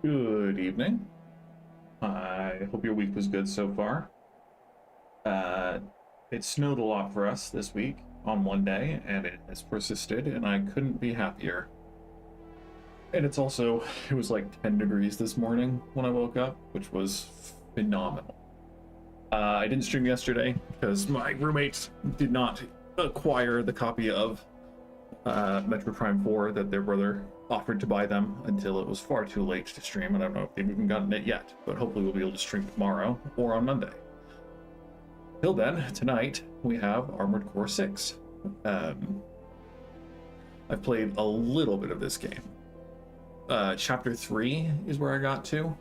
Good evening. I hope your week was good so far. Uh, it snowed a lot for us this week on one day, and it has persisted, and I couldn't be happier. And it was like 10 degrees this morning when I woke up, which was phenomenal. I didn't stream yesterday because my roommates did not acquire the copy of Metro Prime 4 that their brother offered to buy them until it was far too late to stream. I don't know if they've even gotten it yet, but hopefully we'll be able to stream tomorrow or on Monday. Till then, tonight we have Armored Core 6. I've played a little bit of this game. Chapter 3 is where I got to.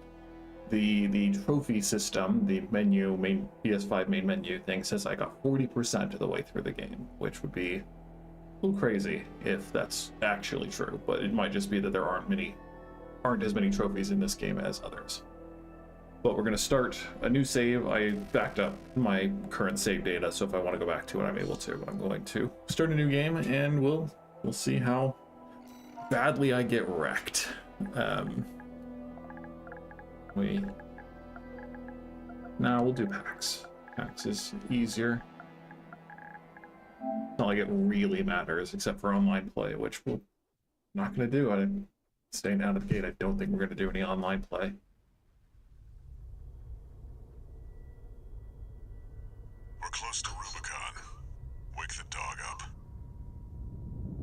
The trophy system, the main PS5 main menu thing says I got 40% of the way through the game, which would be a little crazy if that's actually true, but it might just be that there aren't as many trophies in this game as others. But we're going to start a new save. I backed up my current save data, so if I want to go back to it, I'm able to. I'm going to start a new game, and we'll see how badly I get wrecked. We'll do PAX. PAX is easier. It's not like it really matters, except for online play, which we're not going to do. I'm staying out of the gate. I don't think we're going to do any online play. We're close to Rubicon. Wake the dog up.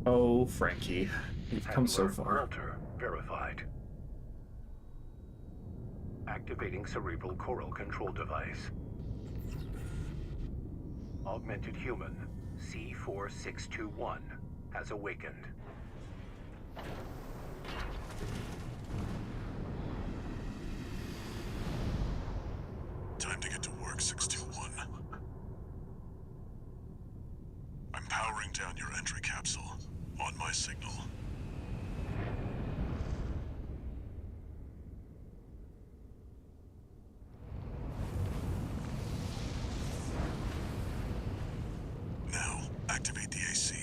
Oh, Frankie, you've come so far. Walter verified. Activating cerebral coral control device. Augmented human C4621 has awakened. Time to get to work, 621. I'm powering down your entry capsule. On my signal. Now, activate the AC.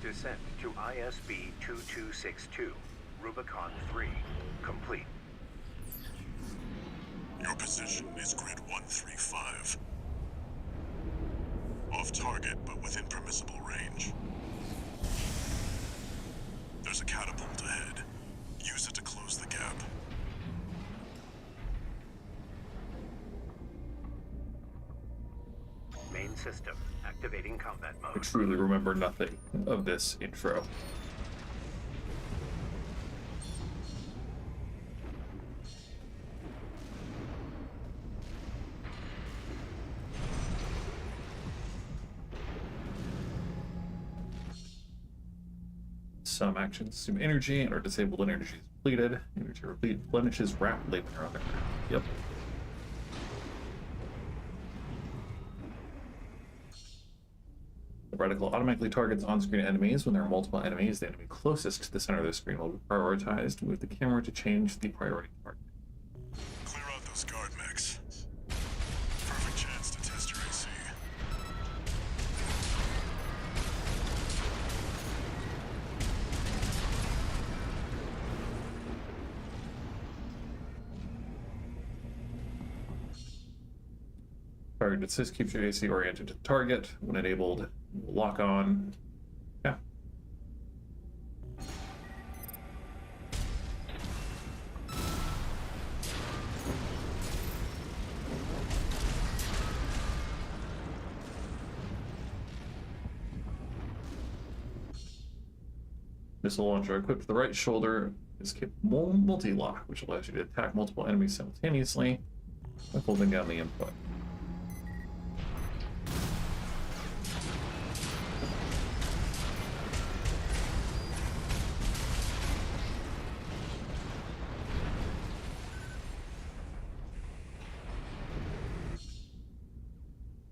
Descent to ISB 2262, Rubicon 3, complete. Your position is grid 135. Off target, but within permissible range. There's a catapult ahead. Use it to close the gap. Main system activating combat I mode. truly remember nothing of this intro. Some actions consume energy and are disabled when energy is depleted. Energy replenishes rapidly when you're on the ground. Yep. The reticle automatically targets on-screen enemies. When there are multiple enemies, the enemy closest to the center of the screen will be prioritized. Move the camera to change the priority target. Clear out those guard mechs. Perfect chance to test your AC. Target assist keeps your AC oriented to the target. When enabled, lock on. Yeah. Missile launcher equipped to the right shoulder is capable multi-lock, which allows you to attack multiple enemies simultaneously by holding down the input.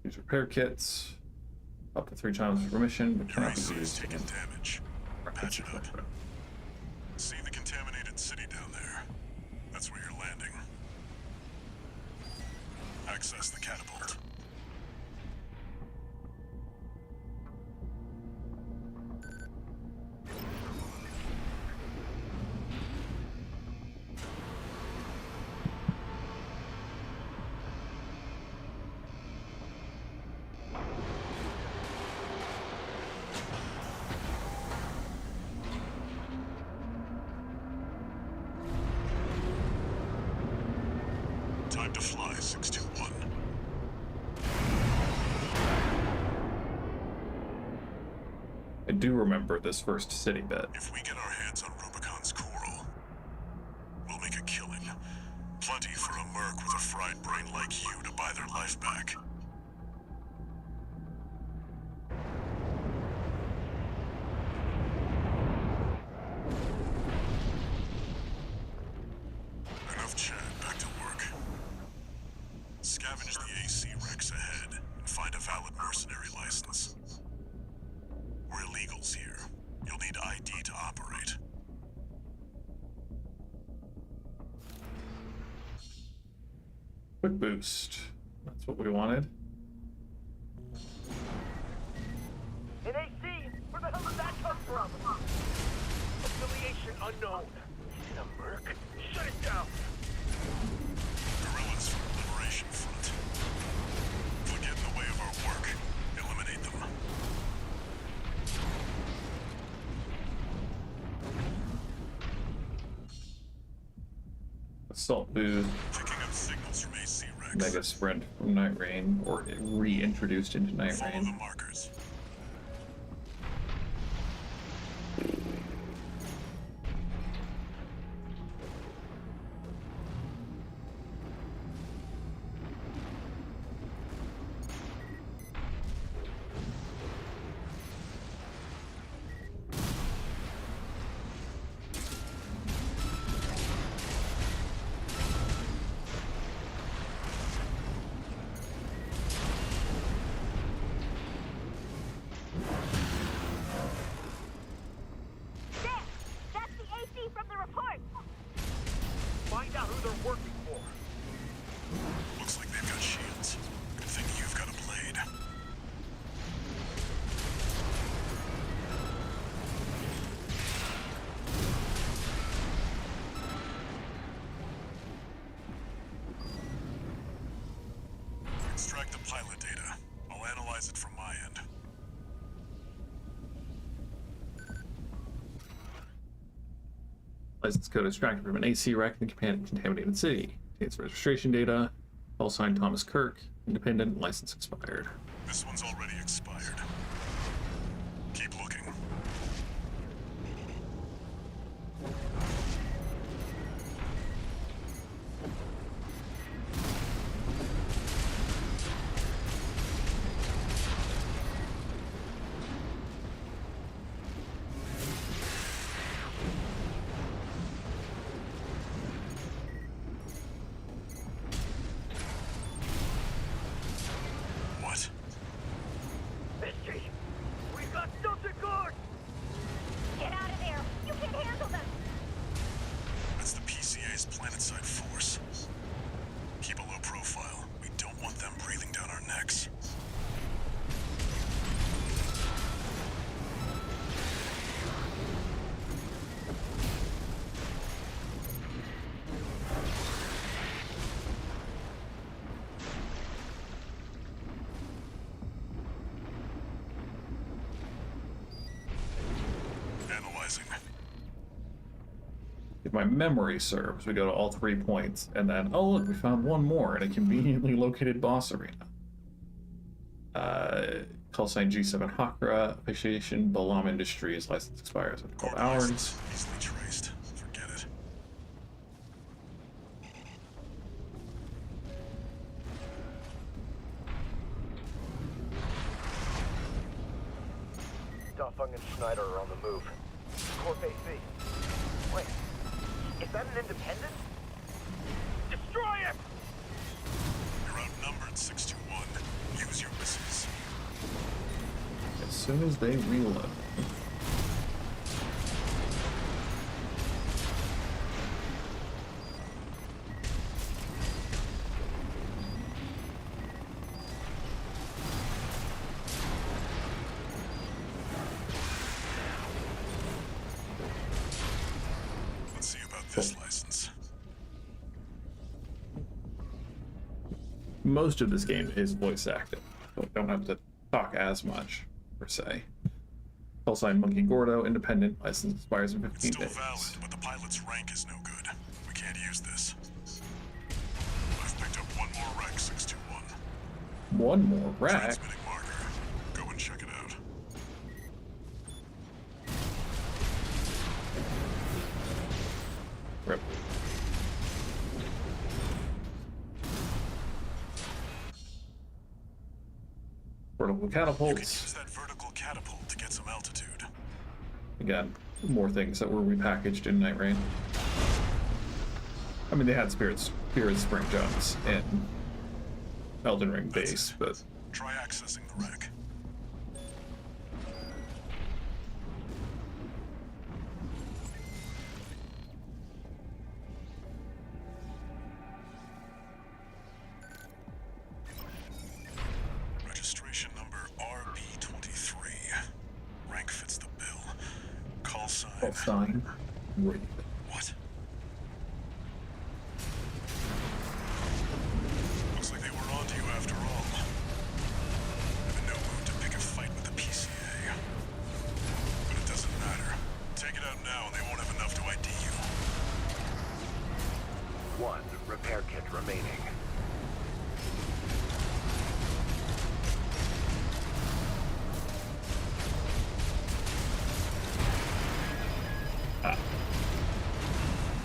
Use repair kits up to 3 times per mission, but Your cannot be AC is used taking in damage. Patch it up. See the contaminated city down there? That's where you're landing. Access the catapult. Time to fly, 621. I do remember this first city bit. If we get our hands on Rubicon's coral, we'll make a killing. Plenty for a merc with a fried brain like you to buy their life back. Enough chat, back to work. Scavenge the AC Rex ahead and find a valid mercenary license. We're illegals here. You'll need ID to operate. Quick boost. That's what we wanted. An AC? Where the hell did that come from? Affiliation unknown. Is it a merc? Shut it down! Guerrillas from the Liberation Front. If we get in the way of our work, eliminate them. Assault boost. Picking up signals from AC Rex. Mega sprint from Night Rain, or reintroduced into Night Follow the Rain. markers. There! That's the AC from the report! Find out who they're working for. Looks like they've got shields. Good thing you've got a blade. Extract the pilot data. I'll analyze it from my end. License code extracted from an AC wreck in the contaminated city. Its registration data. All signed Thomas Kirk. Independent. License expired. This one's already expired. Keep looking. What? Misty! We got something good! Get out of there! You can't handle them! That's the PCA's planetside force. Keep a low profile. We don't want them breathing down our necks. Analyzing. If my memory serves, we go to all 3 points, and then, oh look, we found one more in a conveniently located boss arena. Call sign G7 Hakra. Appreciation. Balam Industries. License expires in 12 hours. License easily traced. Forget it. Dafeng and Schneider are on the move. Corp AC. Wait, is that an independent? Destroy it! You're outnumbered, 621. Use your missiles. As soon as they reload. Let's see about this license. Most of this game is voice acted, so I don't have to talk as much, per se. Call sign Monkey Gordo, independent, license expires in 15 Still days. valid, but the pilot's rank is no good. We can't use this. I've picked up one more wreck, 621. One more rack. Transmitting marker. Go and check it out. Rip. Vertical You can catapults. use that vertical catapult to get some altitude. Again, more things that were repackaged in Night Rain. I mean, they had Spirit Spring Jones in Elden Ring base, but Try accessing the wreck. Registration number RB23. Rank fits the bill. Call sign. sign. Rape. What? Looks like they were onto you after all. I'm in no mood to pick a fight with the PCA. But it doesn't matter. Take it out now and they won't have enough to ID you. One repair kit remaining.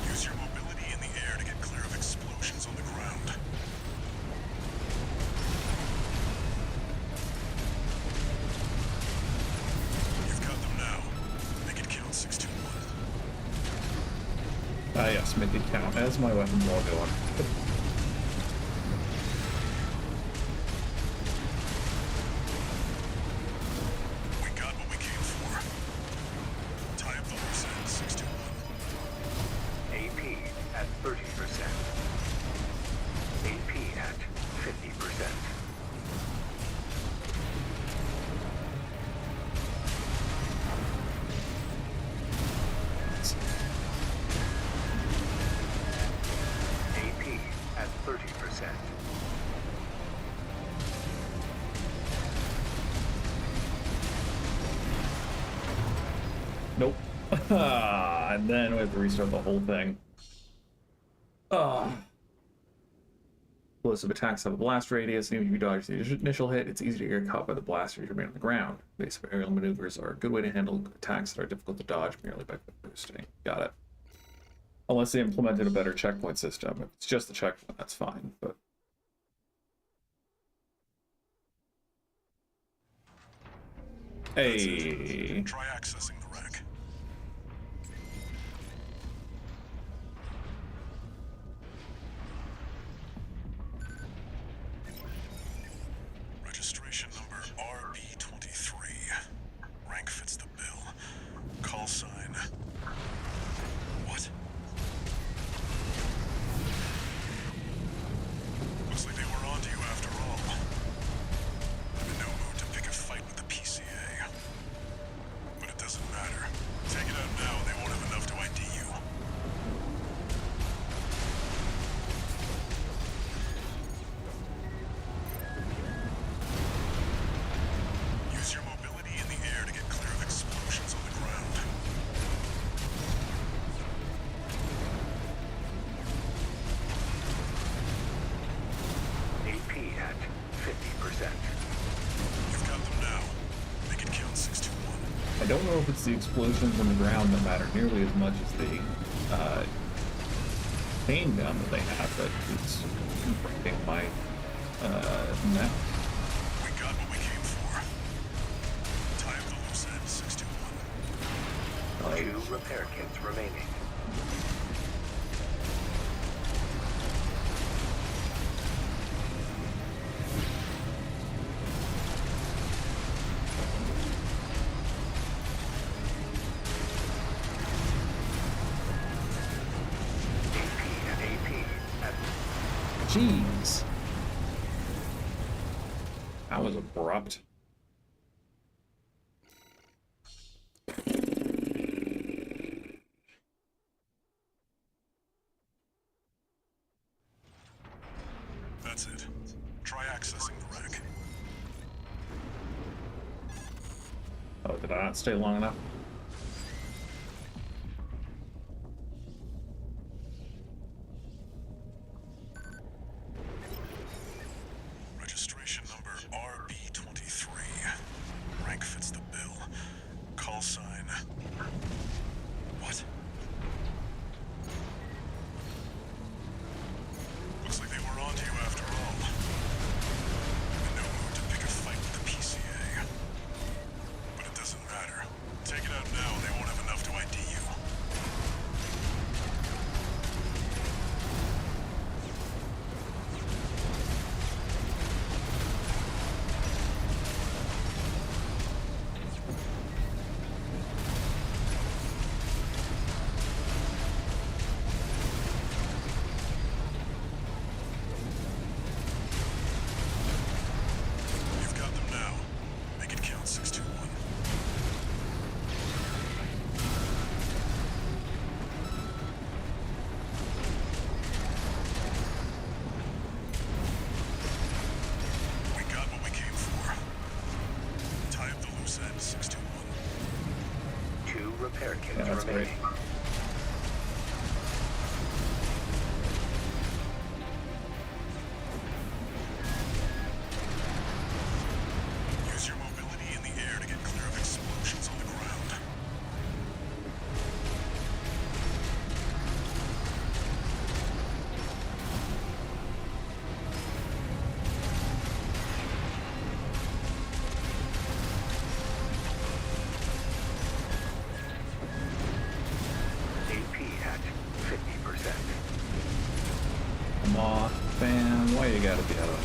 Use your mobility in the air to get clear of explosions on the ground. You've got them now. Make it count, 621. Yes, make it count as my weapon while going. We got what we came for. Tie up the loose end, 621. AP at 30%. AP at 50%. AP at 30%. Nope. And then we have to restart the whole thing. Explosive attacks have a blast radius, and even if you dodge the initial hit, it's easy to get caught by the blast if you remain on the ground. Basic aerial maneuvers are a good way to handle attacks that are difficult to dodge merely by quick boosting. Got it. Unless they implemented a better checkpoint system. If it's just the checkpoint, that's fine, but... Hey. Try accessing the wreck. Registration number RB23. Rank fits the bill. Call sign. What? Looks like they were onto you after all. I'm in no mood to pick a fight with the PCA. But it doesn't matter. Take it out now and they won't have enough to ID you. Use your mobility in the air to get clear of explosions on the ground. AP at 50%. You've got them now. I don't know if it's the explosions on the ground that matter nearly as much as the chain gun that they have, but it's breaking my neck. We got what we came for. Tie up the loose end, 621. 2 repair kits remaining. Jeez. That was abrupt. That's it. Try accessing the rack. Oh, did I not stay long enough? Registration number RB23. Rank fits the bill. Call sign. What? Looks like they were onto you after all. In no mood to pick a fight with the PCA. But it doesn't matter. Take it out now and they won't have enough to ID you. You've got them now. Make it count, 621. We got what we came for. Tie up the loose end, 621. 2 repair kits Yeah, that's great. remaining. Use your mobility in the air to get clear of explosions on the ground. AP at 50%. Come on, fam. Why you gotta be out of it?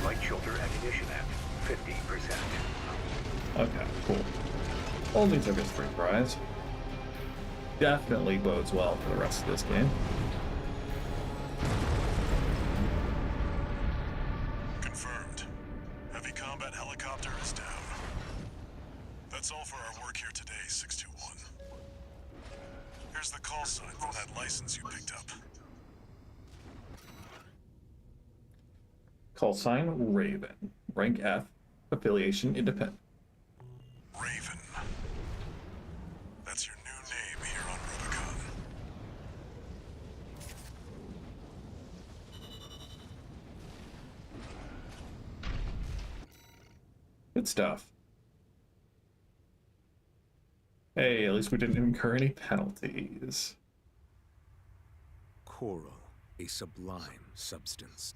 Light shoulder ammunition at 50%. Okay, cool. Only took us 3 tries. Definitely bodes well for the rest of this game. Confirmed. Heavy combat helicopter is down. That's all for our work here today, 621. Here's the call sign from that license you picked up. Call sign Raven. Rank F. Affiliation independent. Raven. That's your new name here on Rubicon. Good stuff. Hey, at least we didn't incur any penalties. Coral, a sublime substance.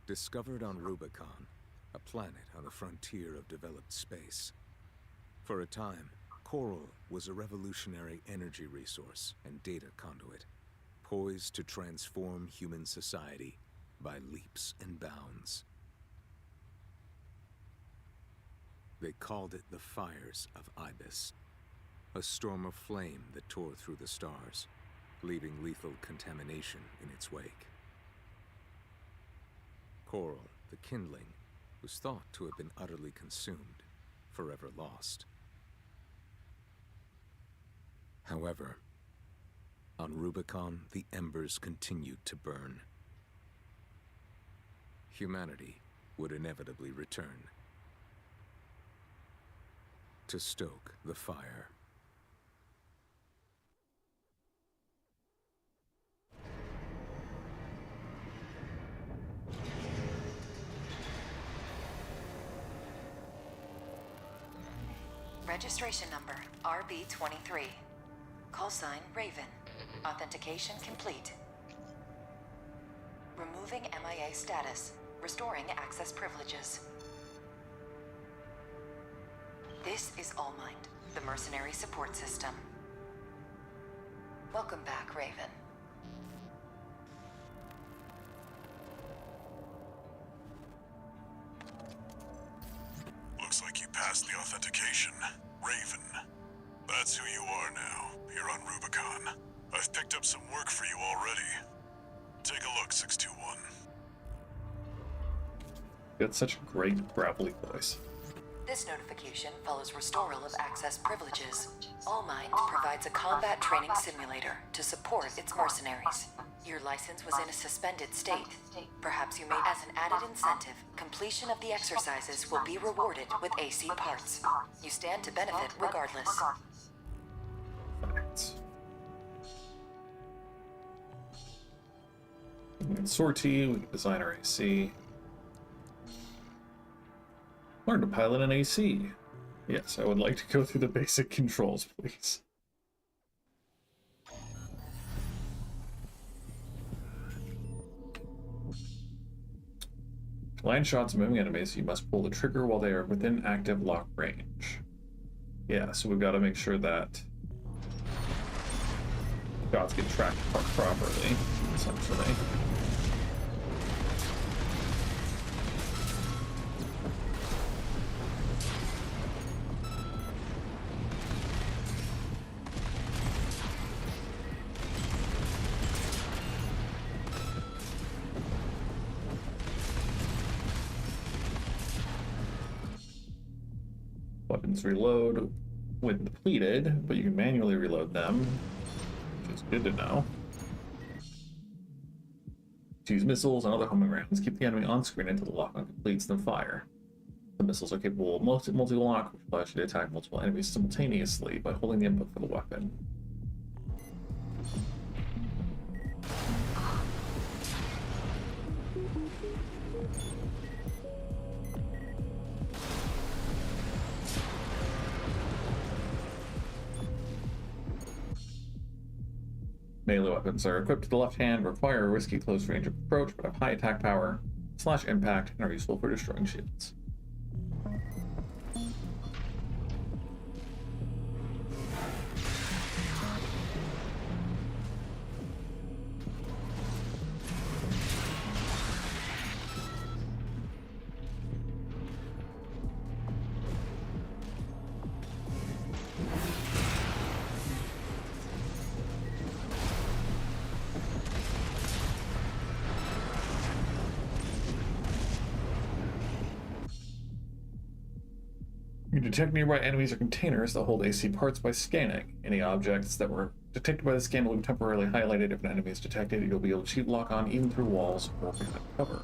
Discovered on Rubicon, a planet on the frontier of developed space. For a time, coral was a revolutionary energy resource and data conduit, poised to transform human society by leaps and bounds. They called it the Fires of Ibis, a storm of flame that tore through the stars, leaving lethal contamination in its wake. Coral, the kindling, was thought to have been utterly consumed, forever lost. However, on Rubicon, the embers continued to burn. Humanity would inevitably return to stoke the fire. Registration number RB23. Call sign Raven. Authentication complete. Removing MIA status. Restoring access privileges. This is Allmind, the mercenary support system. Welcome back, Raven. Looks like you passed the authentication. Raven. That's who you are now, here on Rubicon. I've picked up some work for you already. Take a look, 621. You got such a great gravelly voice. This notification follows restoral of access privileges. Allmind provides a combat training simulator to support its mercenaries. Your license was in a suspended state. Perhaps you may, as an added incentive, completion of the exercises will be rewarded with AC parts. You stand to benefit regardless. Facts. We can sortie, we can design our AC. Learn to pilot an AC. Yes, I would like to go through the basic controls, please. To land shots of moving enemies, you must pull the trigger while they are within active lock range. Yeah, so we've got to make sure that shots get tracked properly, essentially. Weapons reload when depleted, but you can manually reload them, which is good to know. To use missiles and other homing rounds, keep the enemy on screen until the lock-on completes, then fire. The missiles are capable of multi-lock, which allows you to attack multiple enemies simultaneously by holding the input for the weapon. Melee weapons are equipped to the left hand, require a risky close range approach, but have high attack power, / impact, and are useful for destroying shields. You detect nearby enemies or containers that hold AC parts by scanning. Any objects that were detected by the scan will be temporarily highlighted. If an enemy is detected, you'll be able to shoot lock on even through walls or behind cover.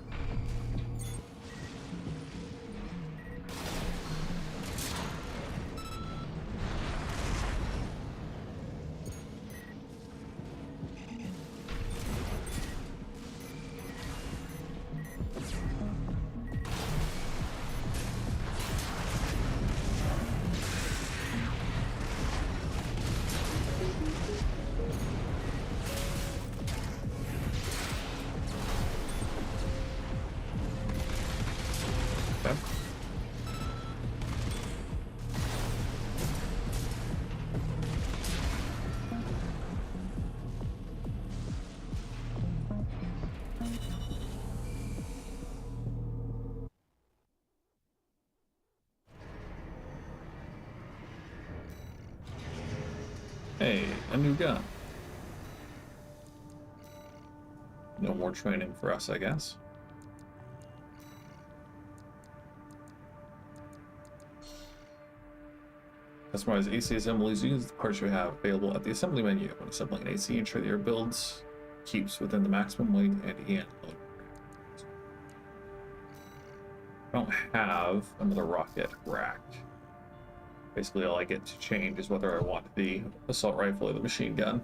Okay. Hey, a new gun. No more training for us, I guess. Customize AC assemblies. Use the parts you have available at the assembly menu. When assembling an AC, ensure that your builds keeps within the maximum weight and EN. I don't have another rocket rack. Basically, all I get to change is whether I want the assault rifle or the machine gun.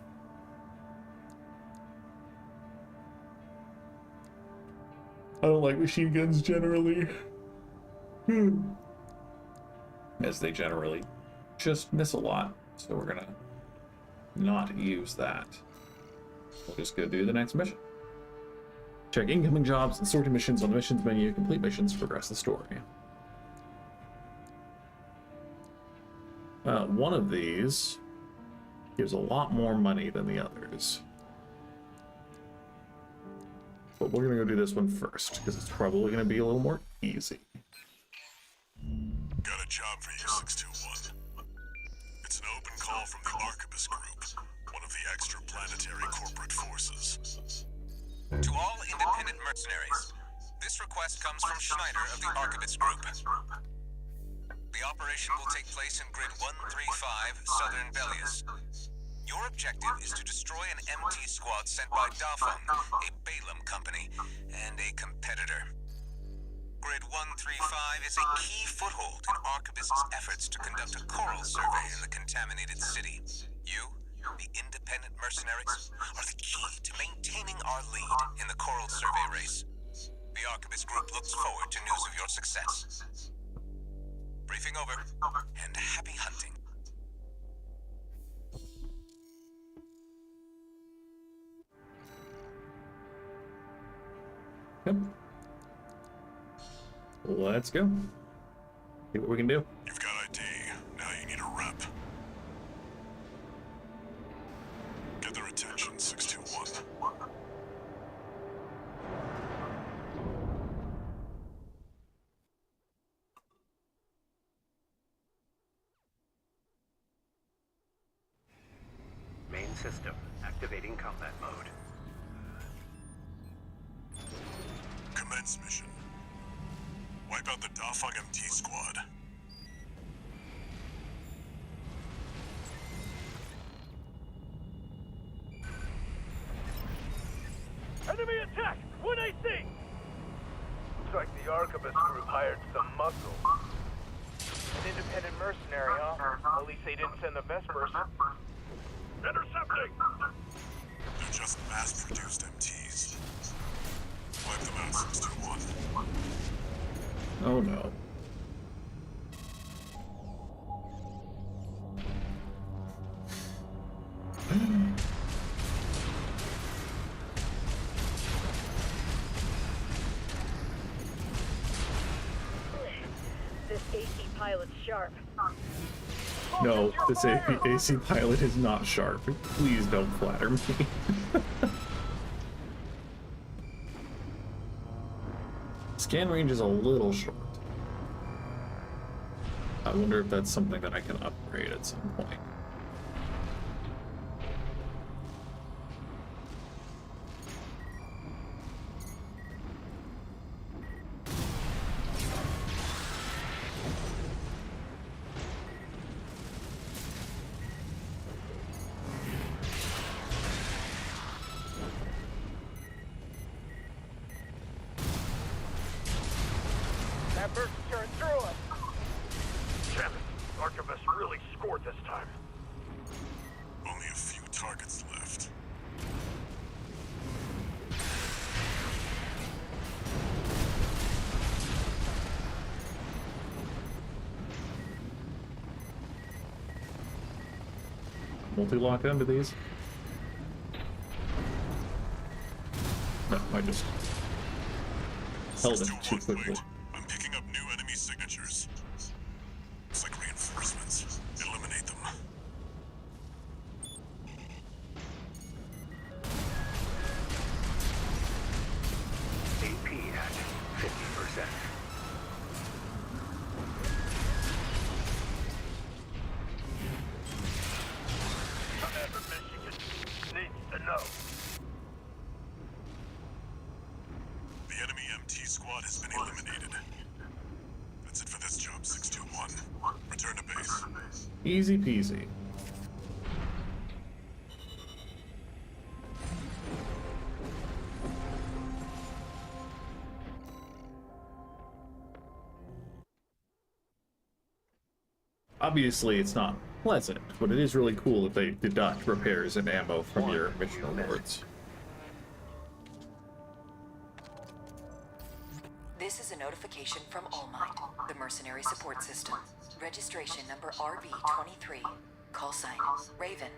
I don't like machine guns generally. As they generally just miss a lot, so we're gonna not use that. We'll just go do the next mission. Check incoming jobs and sorting missions on the missions menu. Complete missions to progress the story. One of these gives a lot more money than the others. But we're gonna go do this one first, because it's probably gonna be a little more easy. Got a job for you, 621. It's an open call from the Arquebus Group, one of the extraplanetary corporate forces. To all independent mercenaries, this request comes from Schneider of the Arquebus Group. The operation will take place in Grid 135, Southern Belius. Your objective is to destroy an MT squad sent by Dafeng, a Balaam company, and a competitor. Grid 135 is a key foothold in Arquebus's efforts to conduct a coral survey in the contaminated city. You, the independent mercenaries, are the key to maintaining our lead in the coral survey race. The Arquebus Group looks forward to news of your success. Briefing over, and happy hunting. Yep. Let's go. See what we can do. You've got ID. Now you need a rep. Get their attention, 621. Main system activating combat mode. Commence mission. Wipe out the Dafeng MT squad. Enemy attack! 1 AC! Looks like the Arquebus Group hired some muscle. An independent mercenary, huh? At least they didn't send the best person. Intercepting! They're just mass-produced MTs. Wipe them out, 621. Oh no. This AC pilot's sharp. No, this AC pilot is not sharp. Please don't flatter me. Scan range is a little short. I wonder if that's something that I can upgrade at some point. That bird's tearing through us. Damn it. Arquebus really scored this time. Only a few targets left. Multi-lock onto these? No, I just held it too 621, quickly. wait. I'm picking up new enemy signatures. It's like reinforcements. Eliminate them. AP at 50%. Commander Michigan needs to know. The enemy MT squad has been eliminated. That's it for this job, 621. Return to base. Easy peasy. Obviously, it's not pleasant, but it is really cool that they deduct repairs and ammo from your mission rewards. This is a notification from All Might, the mercenary support system. Registration number RV23. Call sign Raven.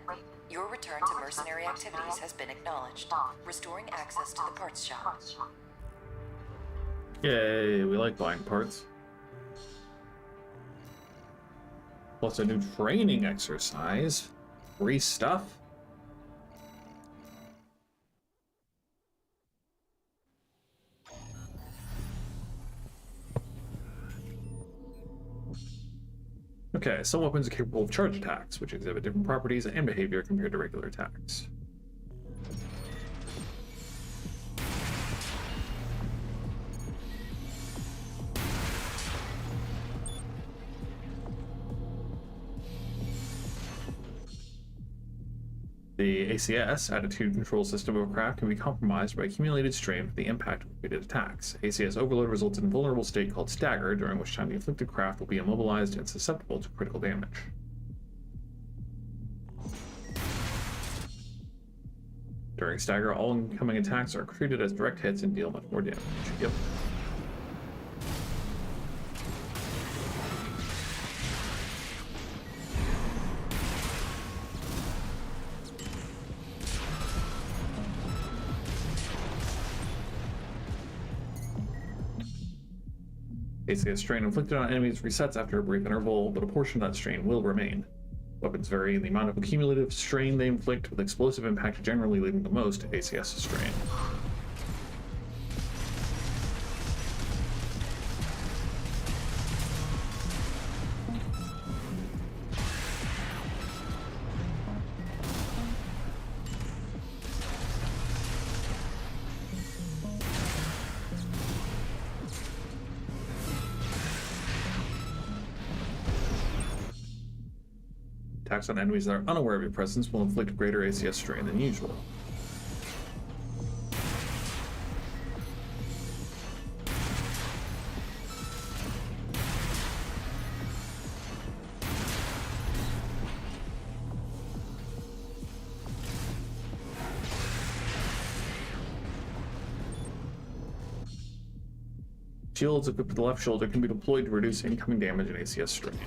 Your return to mercenary activities has been acknowledged. Restoring access to the parts shop. Yay, we like buying parts. Plus a new training exercise. Free stuff. Okay, some weapons are capable of charge attacks, which exhibit different properties and behavior compared to regular attacks. The ACS, Attitude Control System of a craft, can be compromised by accumulated strain from the impact of repeated attacks. ACS overload results in a vulnerable state called stagger, during which time the afflicted craft will be immobilized and susceptible to critical damage. During stagger, all incoming attacks are treated as direct hits and deal much more damage. Yep. ACS strain inflicted on enemies resets after a brief interval, but a portion of that strain will remain. Weapons vary in the amount of accumulative strain they inflict, with explosive impact generally leading the most to ACS strain. Attacks on enemies that are unaware of your presence will inflict greater ACS strain than usual. Shields equipped with the left shoulder can be deployed to reduce incoming damage and ACS strain.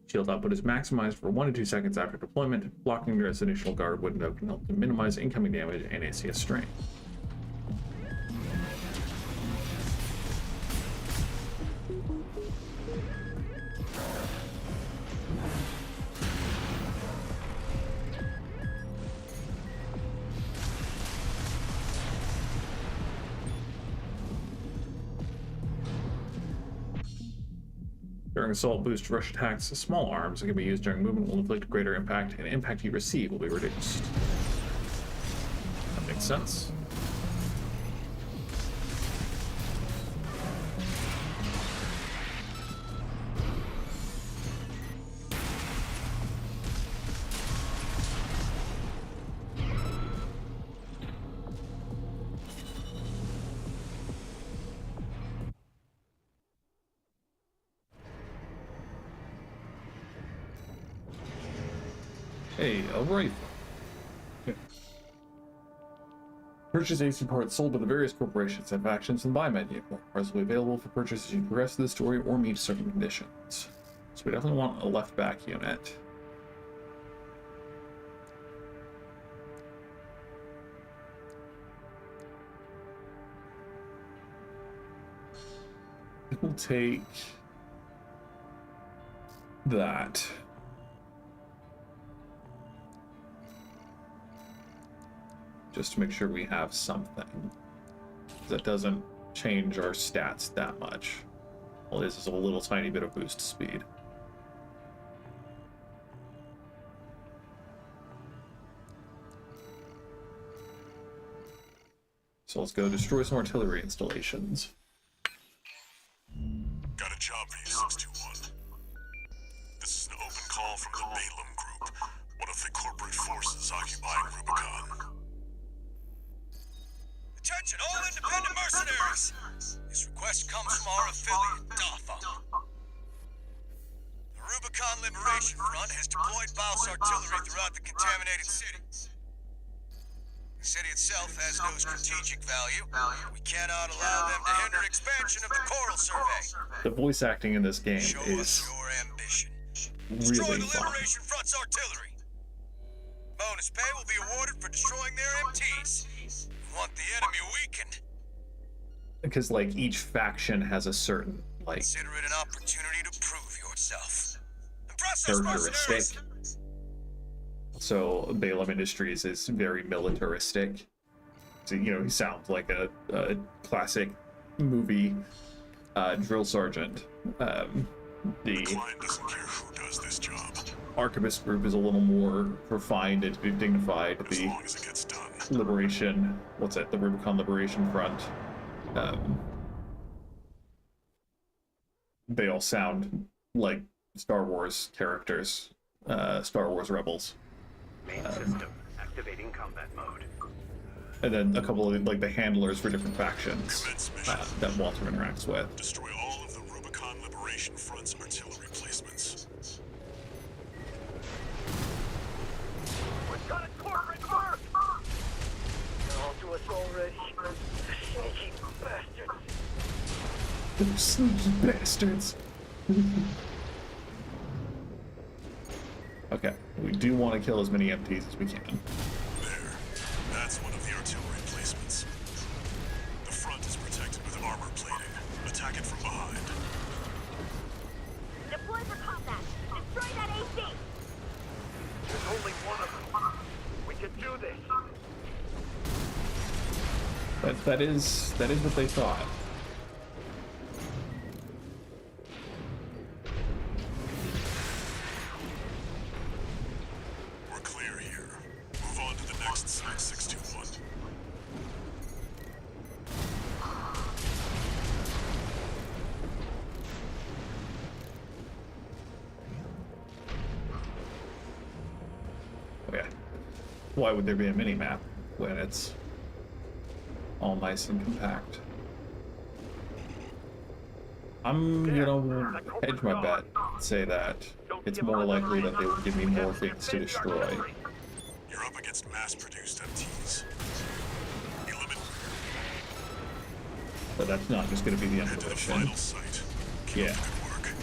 Shield output is maximized for 1 to 2 seconds after deployment. Blocking your initial guard window can help to minimize incoming damage and ACS strain. During assault boost rush attacks, small arms that can be used during movement will inflict greater impact, and impact you receive will be reduced. That makes sense. Hey, a rifle. Okay. Purchase AC parts sold by the various corporations and factions in the buy menu. Parts will be available for purchase as you progress through the story or meet certain conditions. So we definitely want a left back unit. It will take that. Just to make sure we have something. That doesn't change our stats that much. Well, this is a little tiny bit of boost speed. So let's go destroy some artillery installations. Got a job for you, 621. This is an open call from the Balaam Group, one of the corporate forces occupying Rubicon. Attention, all independent mercenaries! This request comes from our affiliate, Datham. The Rubicon Liberation Front has deployed Bios artillery throughout the contaminated city. The city itself has no strategic value. We cannot allow them to hinder expansion of the Coral Survey. The voice acting in this game Show is us your ambition. Destroy really the fun. Liberation Front's artillery. Bonus pay will be awarded for destroying their MTs. We want the enemy weakened. Because like each faction has a certain like Consider it an opportunity to prove yourself. Impress us, mercenaries! characteristic. So Balaam Industries is very militaristic. So, you know, he sounds like a classic movie drill sergeant. The Client doesn't care who does this job, Archivist Group is a little more refined and dignified. as The long as it gets done. Liberation, what's it? The Rubicon Liberation Front. They all sound like Star Wars characters, Star Wars rebels. Main system activating combat mode. And then a couple of like the handlers for different factions Commence mission. that Walter interacts with. Destroy all of the Rubicon Liberation Front's artillery placements. We've got a corporate mark! They're all to us already. Sneaky bastards. Those sneaky bastards. Okay, we do want to kill as many MTs as we can. There. That's one of the artillery placements. The front is protected with armor plating. Attack it from behind. Deploy for combat. Destroy that AC. There's only one of them. We can do this. That is what they thought. We're clear here. Move on to the next site, 621. Okay. Why would there be a mini map when it's all nice and compact? I'm gonna hedge my bet, say that it's more likely that they will give me more things to destroy. You're up against mass-produced MTs. Eliminate. But that's not just gonna be the end Head of to the the mission. final site. Keep Yeah. up the good work.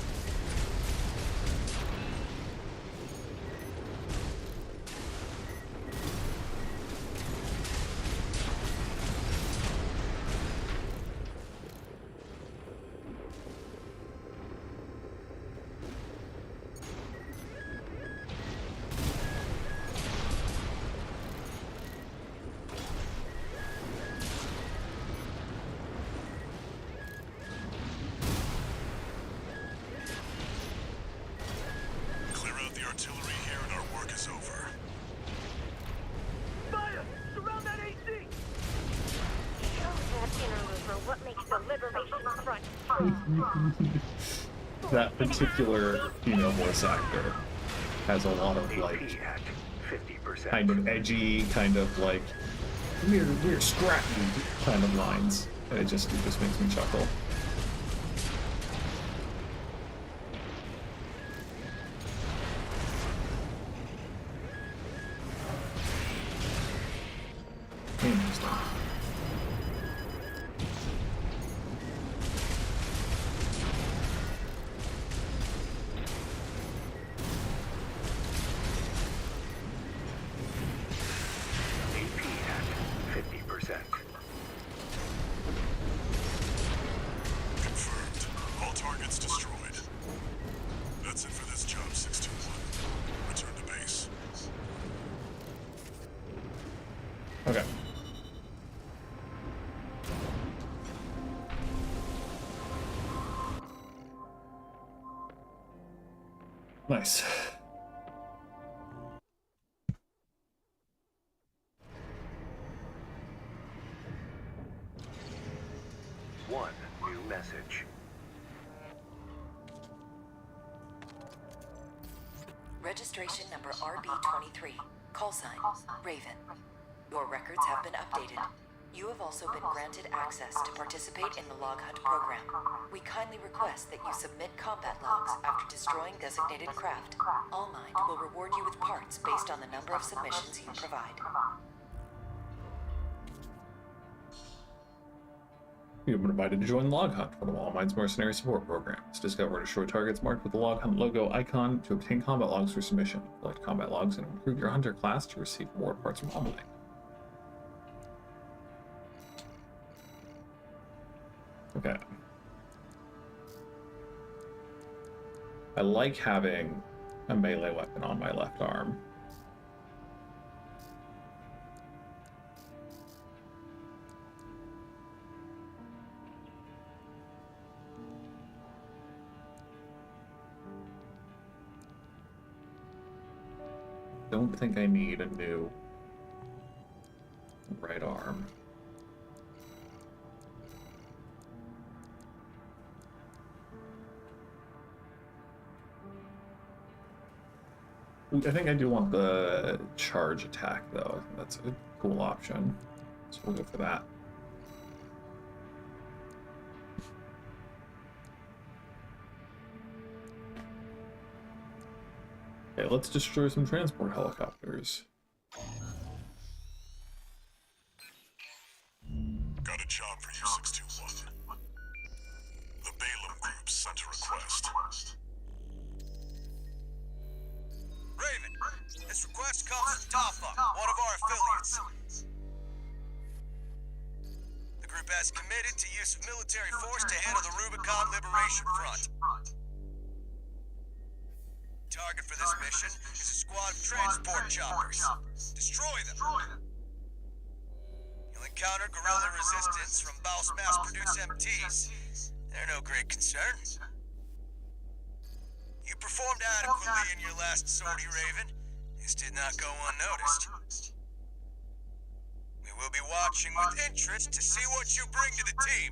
Clear out the artillery here and our work is over. Fire! Surround that AC! Show that interloper what makes the Liberation Front. That particular female voice actor has a lot of like AP at 50%. kind of edgy, kind of like we're scrappy kind of lines. And it just makes me chuckle. Interesting. AP at 50%. Confirmed. All targets destroyed. That's it for this job, 621. Return to base. Okay. Nice. One new message. Registration number RB23. Call sign, Raven. Your records have been updated. You have also been granted access to participate in the Log Hunt program. We kindly request that you submit combat logs after destroying designated craft. Allmind will reward you with parts based on the number of submissions you provide. You've been invited to join Log Hunt, one of Allmind's mercenary support programs. Discover and destroy targets marked with the Log Hunt logo icon to obtain combat logs for submission. Collect combat logs and improve your hunter class to receive reward parts from Allmind. Okay. I like having a melee weapon on my left arm. Don't think I need a new right arm. I think I do want the charge attack, though. I think that's a cool option. So we'll go for that. Okay, let's destroy some transport helicopters. Got a job for you, 621. The Balaam Group sent a request. Raven, this request comes from Tafa, one of our affiliates. The group has committed to use of military force to handle the Rubicon Liberation Front. Target for this mission is a squad of transport choppers. Destroy them. You'll encounter guerrilla resistance from Baus mass-produced MTs. They're no great concern. You performed adequately in your last sortie, Raven. This did not go unnoticed. We will be watching with interest to see what you bring to the team.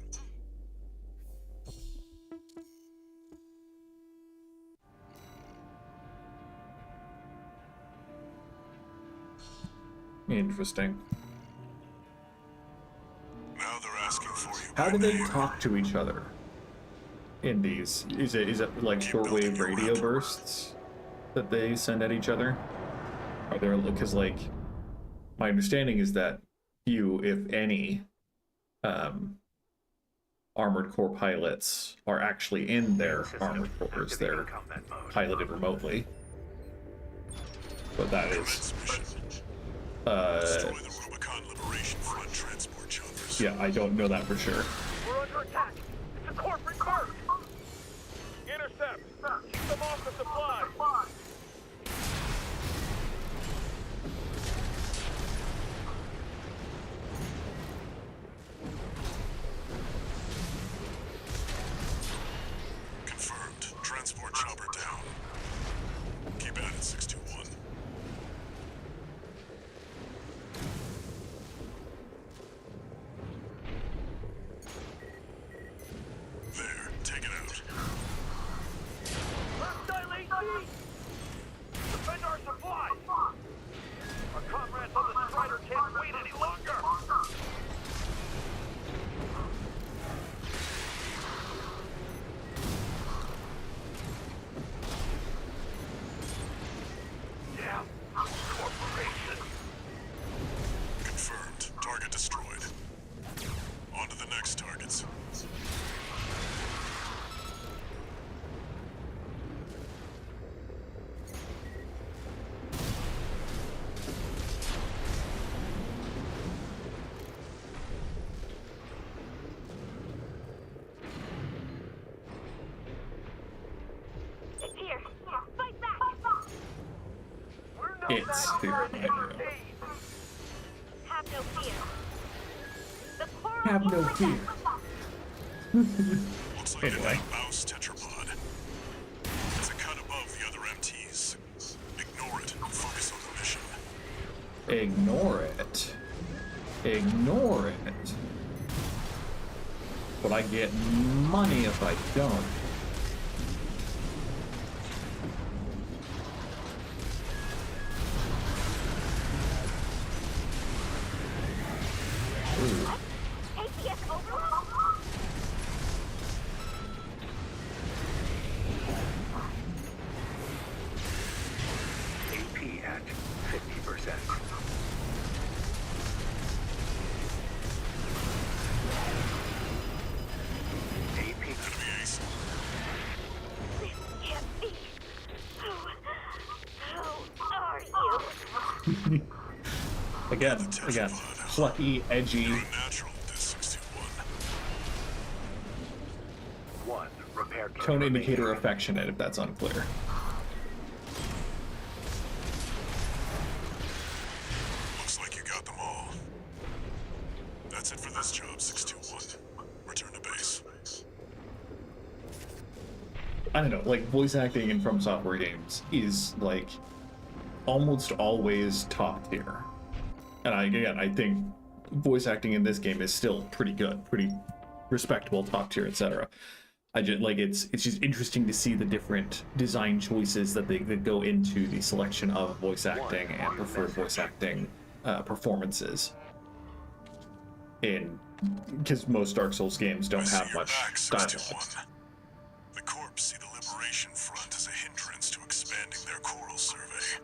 Interesting. Now they're asking for you. How by do they name. talk to each other in these? Is it like shortwave radio bursts that they send at each other? Are there, because like my understanding is that few, if any, armored core pilots are actually in their armored cores. They're piloted remotely. But that is Transmission. Destroy the Rubicon Liberation Front transport choppers. yeah, I don't know that for sure. We're under attack. It's a corporate merc. Intercept. Keep them off the supplies. Confirmed. Transport chopper down. Keep at it, 621. There, take it out. Hostile AC! Defend our supplies! Our comrades on the Strider can't wait any longer! Damn! Corporation! Confirmed. Target destroyed. On to the next targets. It's here. Fight back. We're no It's match here, for I an know. entertain. Have no fear. The coral Have no will fear. Looks like Anyway. a Baus tetrapod. It's a cut above the other MTs. Ignore it and focus on the mission. Ignore it. Ignore it. But I get money if I don't. Ooh. again, plucky, edgy. You're a natural at this 621. 1. Repair kit Tone remaining. indicator affectionate, if that's unclear. Looks like you got them all. That's it for this job, 621. Return to base. I don't know, like, voice acting in From Software games is, like, almost always top tier. And I think voice acting in this game is still pretty good, pretty respectable, top tier, etc. I just, like, it's just interesting to see the different design choices that that go into the selection of voice acting and preferred voice acting performances. Because most Dark Souls games I don't see have you're much back, dialogue. 621. The Corps see the Liberation Front as a hindrance to expanding their Coral survey.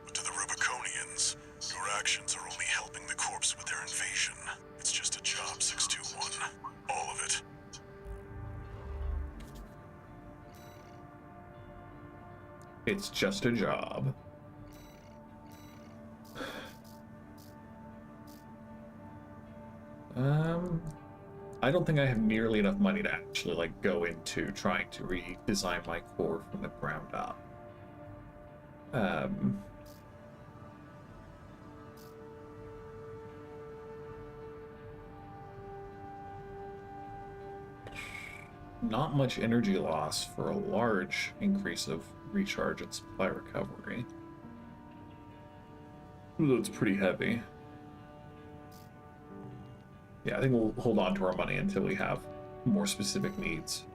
But to the Rubiconians, your actions are only helping the Corps with their invasion. It's just a job, 621. All of it. It's just a job. I don't think I have nearly enough money to actually, like, go into trying to redesign my core from the ground up. Not much energy loss for a large increase of recharge and supply recovery. Ooh, that's pretty heavy. Yeah, I think we'll hold on to our money until we have more specific needs.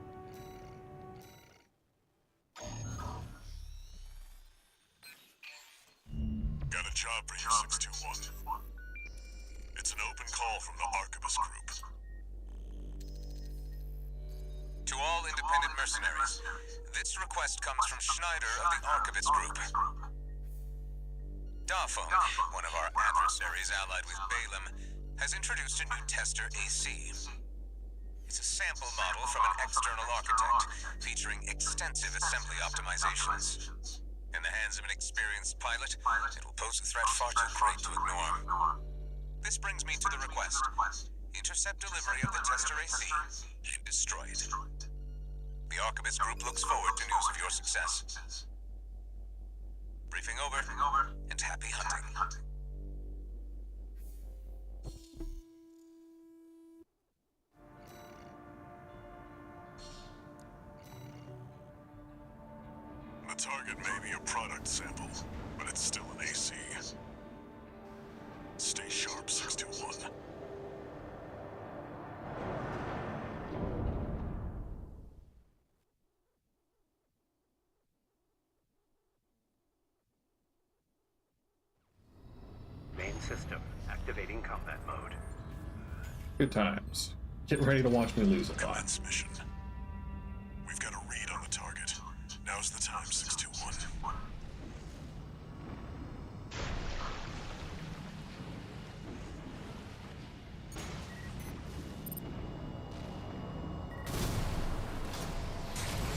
Got a job for you, 621. It's an open call from the Arquebus Group. To all independent mercenaries, this request comes from Schneider of the Arquebus Group. Dafeng, one of our adversaries allied with Balaam, has introduced a new tester AC. It's a sample model from an external architect, featuring extensive assembly optimizations. In the hands of an experienced pilot, it will pose a threat far too great to ignore. This brings me to the request. Intercept delivery of the tester AC and destroy it. The Arquebus Group looks forward to news of your success. Briefing over, and happy hunting. The target may be a product sample, but it's still an AC. Stay sharp, 621. Main system activating combat mode. Good times. Get ready to watch me lose a lot. Commence mission. We've got a read on the target. Now's the time, 621.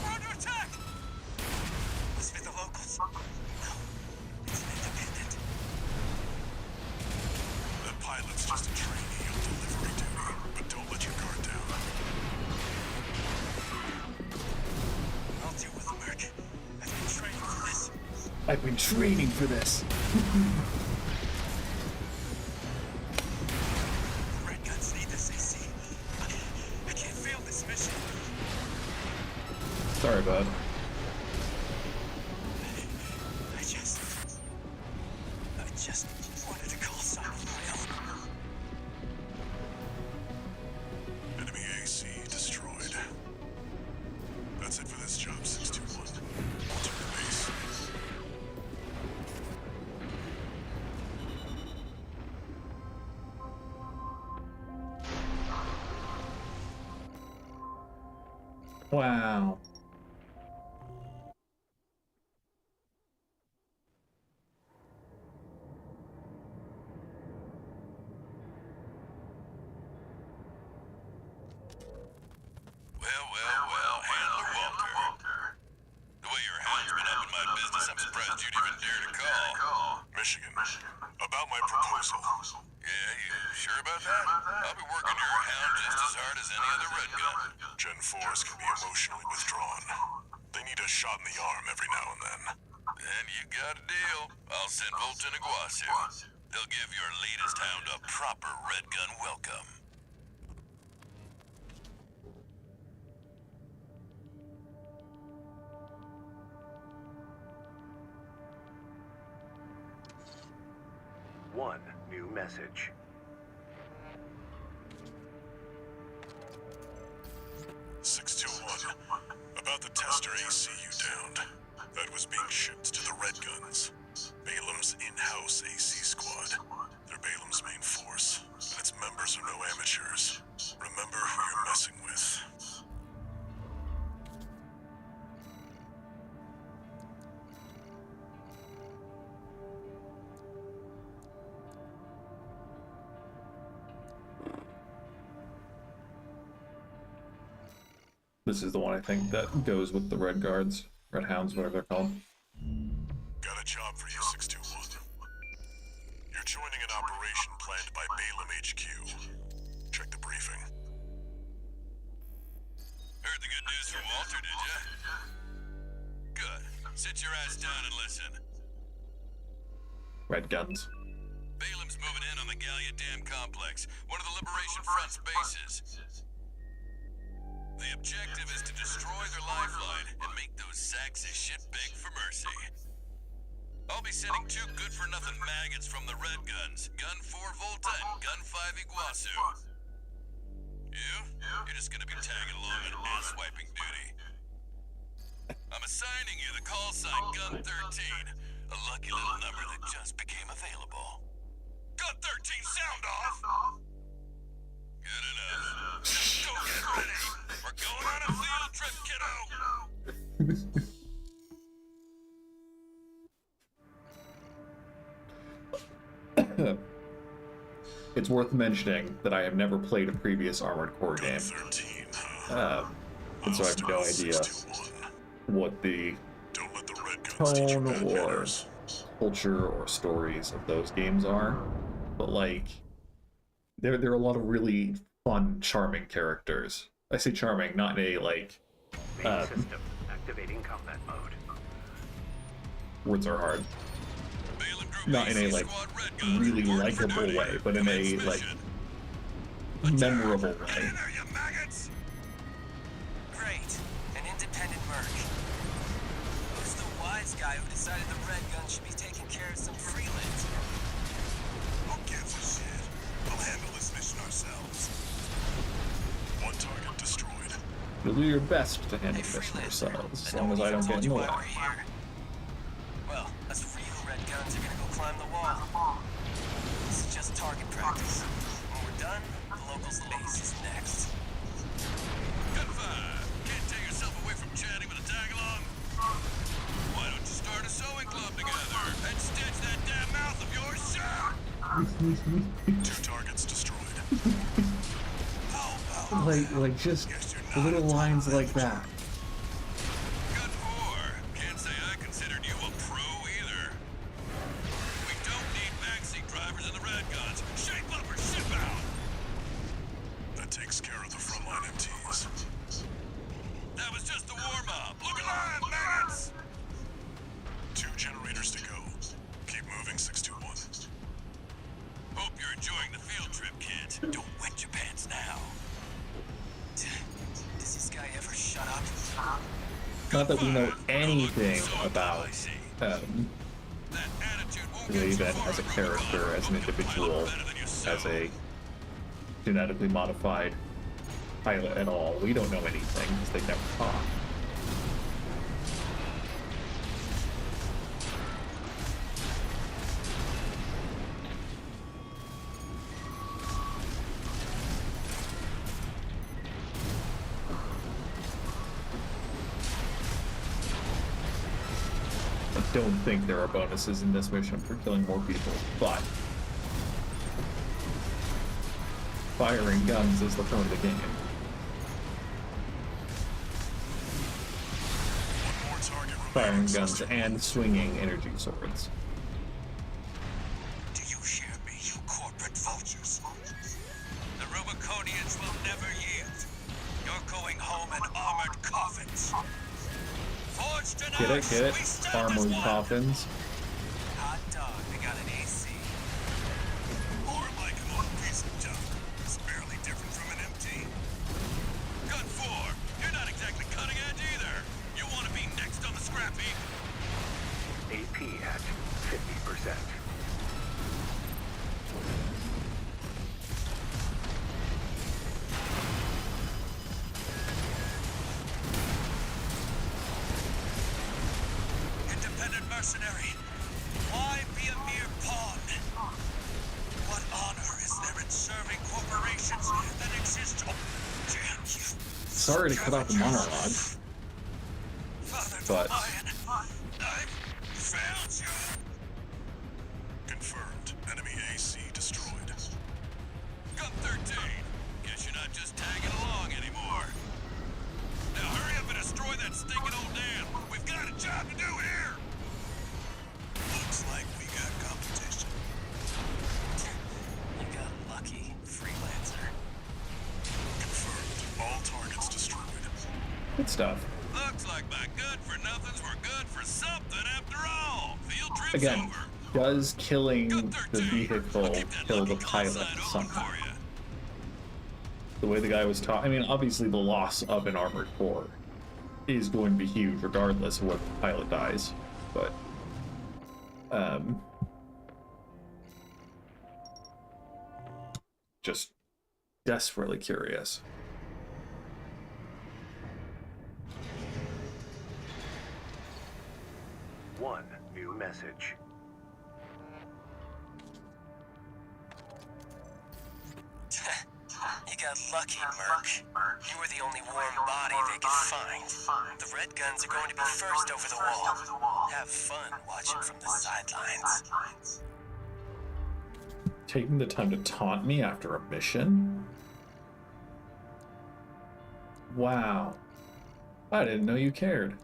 We're under attack! Must be the locals. No, it's an independent. That pilot's just a trainee on delivery duty, but don't let your guard down. I'll deal with the Merc. I've been training for this. I've been training for this. The Red Guns need this AC. I can't fail this mission. Sorry, bud. I just wanted to call sign of my own. Enemy AC destroyed. That's it for this job, 621. Return to base. Wow. Well, Handler Walter. The way your hand's been up in my business, I'm surprised you'd even dare to call. Michigan. About my proposal. Yeah, you sure about that? I'll be working your hound just as hard as any other red gun. Gen 4s can be emotionally withdrawn. They need a shot in the arm every now and then. Then you got a deal. I'll send Volt and Iguazu. They'll give your latest hound a proper red gun welcome. One new message. About the tester AC you downed. That was being shipped to the Red Guns. Balam's in-house AC squad. They're Balam's main force, and its members are no amateurs. Remember who you're messing with. This is the one I think that goes with the Red Guards, Red Hounds, whatever they're called. Got a job for you, 621. You're joining an operation planned by Balam HQ. Check the briefing. Heard the good news from Walter, did ya? Good. Sit your ass down and listen. Red Guns. Balam's moving in on the Gallia Dam complex, one of the Liberation Front's bases. The objective is to destroy their lifeline and make those sacks of shit beg for mercy. I'll be sending 2 good-for-nothing maggots from the Red Guns, Gun 4 Volta and Gun 5 Iguazu. You're just gonna be tagging along on ass-wiping duty. I'm assigning you the call sign Gun 13, a lucky little number that just became available. Gun 13, sound off! Good enough. Just go get ready! We're going on a field trip, kiddo! It's worth mentioning that I have never played a previous Armored Core game, 13, and so I have no idea what the Don't let the Red Guns teach you tone bad or manners. culture or stories of those games are, but like there are a lot of really fun, charming characters. I say charming, not in a like Main system activating combat mode. words are hard, Balam Group not in a AC like Squad Red Guns really reporting for likable duty. way, but in a Commence like mission. memorable Get way. in there, you maggots! Great. An independent merc. Who's the wise guy who decided the Red Gun should be taking care of some freelance? Who gives a shit? We'll handle this mission ourselves. One target destroyed. You'll do your best to handle Hey, this freelancer. yourselves, as I long as I don't get told in you the why way. we're here. Well, us real Red Guns are gonna go climb the wall. This is just target practice. When we're done, the locals' base is next. Gun 5, can't tear yourself away from chatting with a tag-along? Why don't you start a sewing club together and stitch that damn mouth of yours shut? 2 targets destroyed. Like just little lines like that. Gun 4, can't say I considered you a pro either. We don't need backseat drivers in the Red Guns. Shape up or ship out! That takes care of the frontline MTs. That was just the warm-up. Look alive, maggots! 2 generators to go. Keep moving, 621. Hope you're enjoying the field trip, kids. Don't wet your pants now. Does this guy ever shut up? Not that we know anything about That attitude won't get you Raven far as a at character, Rubicon. as an You'll be a individual, pilot better than yourself. as a genetically modified pilot at all. We don't know anything because they never talk. I don't think there are bonuses in this mission for killing more people, but firing guns is the point of the game. One more target Firing remaining, guns 621. and swinging energy swords. Get it, get it. Armored coffins. Hot dog, they got an AC. More like an old piece of junk. It's barely different from an MT. Gun 4, you're not exactly cutting edge either. You want to be next on the scrap heap? AP at 50%. Independent mercenary. Why be a mere pawn? What honor is there in serving corporations that exist? Oh, damn you. Sorry to cut out the monologue, Father but Lion, I've failed you. Confirmed. Enemy AC destroyed. Gun 13. Guess you're not just tagging along anymore. Now hurry up and destroy that stinking old dam. We've got a job to do here. Looks like we got competition. You got lucky, freelancer. Confirmed. All targets destroyed. good stuff. Looks like my good-for-nothings were good for something after all. Field trip's Again, over. does killing Gun the 13. vehicle I'll keep that kill the lucky call pilot sign open somehow? for ya. The way the guy was taught, I mean, obviously the loss of an armored core is going to be huge regardless of what the pilot dies, but just desperately curious. One new message. You got lucky, Merc. You were the only warm body they could find. The Red Guns are going to be first over the wall. Have fun watching from the sidelines. Taking the time to taunt me after a mission? Wow. I didn't know you cared.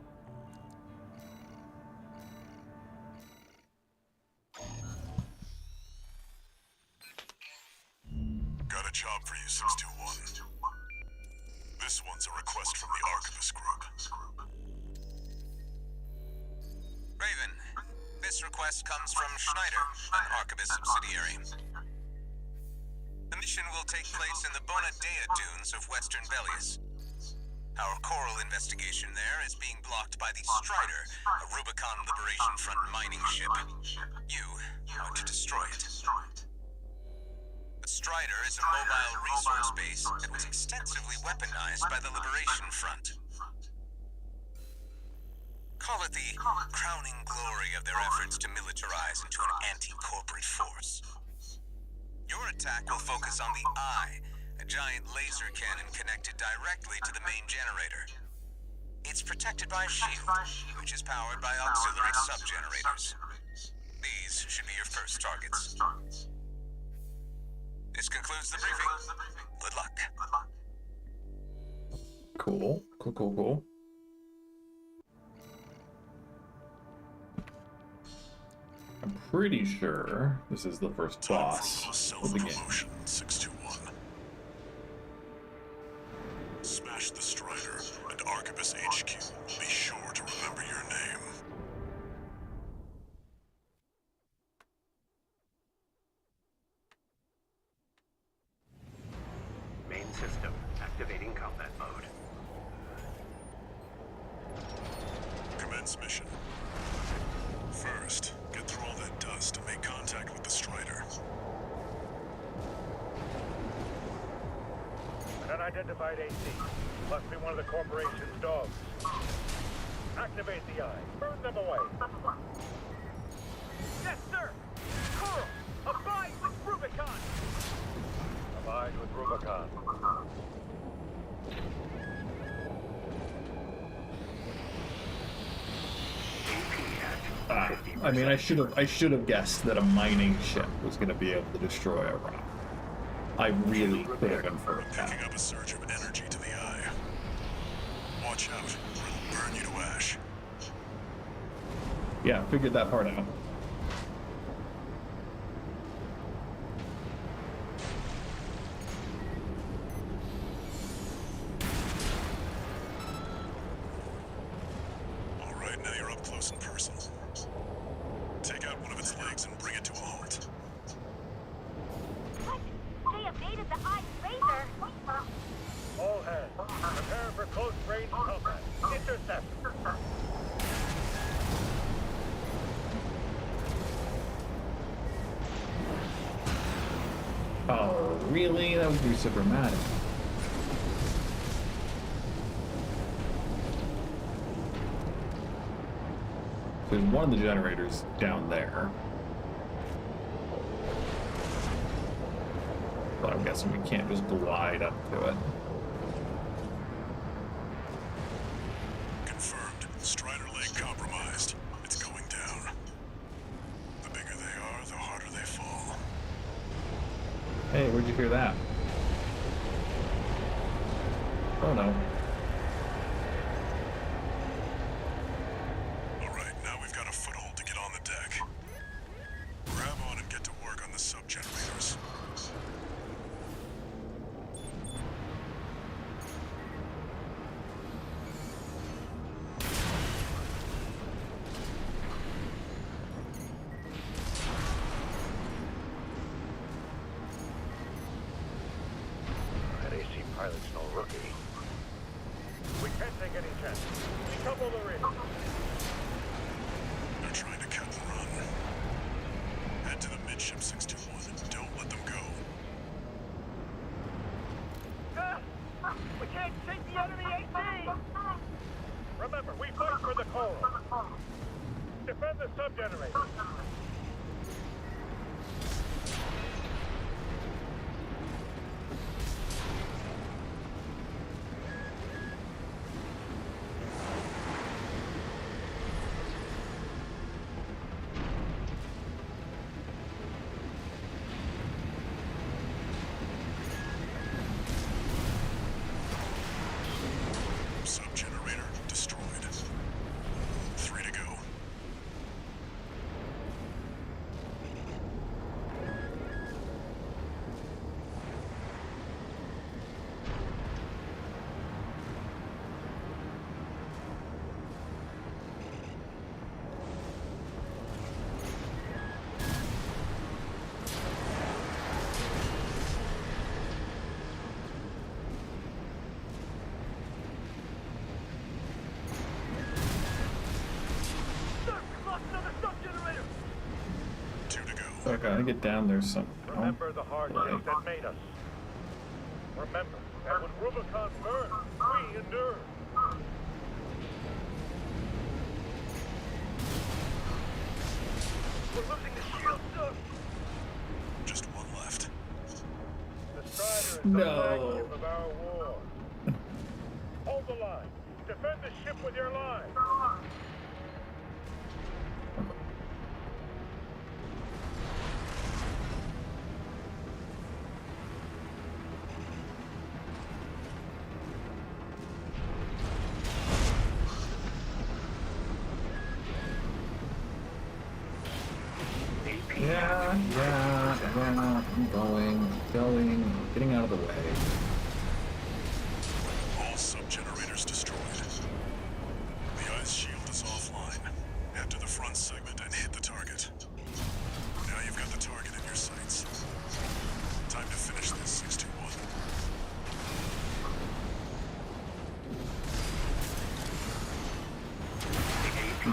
Got a job for you, 621. This one's a request from the Archivist Group. Raven, this request comes from Schneider, an Archivist subsidiary. The mission will take place in the Bonadea dunes of western Belius. Our coral investigation there is being blocked by the Strider, a Rubicon Liberation Front mining ship. You are to destroy it. The Strider is a mobile resource base that was extensively weaponized by the Liberation Front. Call it the crowning glory of their efforts to militarize into an anti-corporate force. Your attack will focus on the Eye, a giant laser cannon connected directly to the main generator. It's protected by a shield, which is powered by auxiliary sub-generators. These should be your first targets. This concludes the briefing. Good luck. Cool. Cool. I'm pretty sure this is the first Time boss for a of the game. self-promotion, 621. Smash the Strider and Archivist HQ. Be sure to remember your name. Main system activating combat mode. Commence mission. First, get through all that dust and make contact with the Strider. An unidentified AC. Must be one of the corporation's dogs. Activate the eye. Burn them away. Yes, sir! Coral! Abide with Rubicon! Abide with Rubicon. I mean, I should have guessed that a mining ship was going to be able to destroy a rock. I really could have inferred Picking that. up a surge of energy to the eye. Watch out, or it'll burn you to ash. Yeah, figured that part out. Alright, now you're close and personal. Take out one of its legs and bring it to a halt. What? They evaded the Eye's laser. All hands, prepare for close range combat. Intercept. Oh, really? That would be so dramatic. There's one of the generators down there. But I'm guessing we can't just glide up to it. Confirmed. Strider leg compromised. It's going down. The bigger they are, the harder they fall. Hey, where'd you hear that? Oh no. Alright, now we've got a foothold to get on the deck. Grab on and get to work on the sub-generators. That AC pilot's no rookie. We can't take any chances. Decouple the rig. They're trying to cut and run. Head to the midship 621 and don't let them go. We can't take the enemy AC! Remember, we fight for the coral. Defend the sub-generator. Sub-generator destroyed. 3 to go. So I gotta get down there somehow. Remember the hardships that made us. Remember that when Rubicon burned, we endured. We're losing the shield, sir. Just one left. The Strider is No. the flagship of our war. Hold the line. Defend the ship with your line. Yeah, I'm going, getting out of the way. All sub-generators destroyed. The ice shield is offline. Head to the front segment and hit the target. Now you've got the target in your sights. Time to finish this, 621.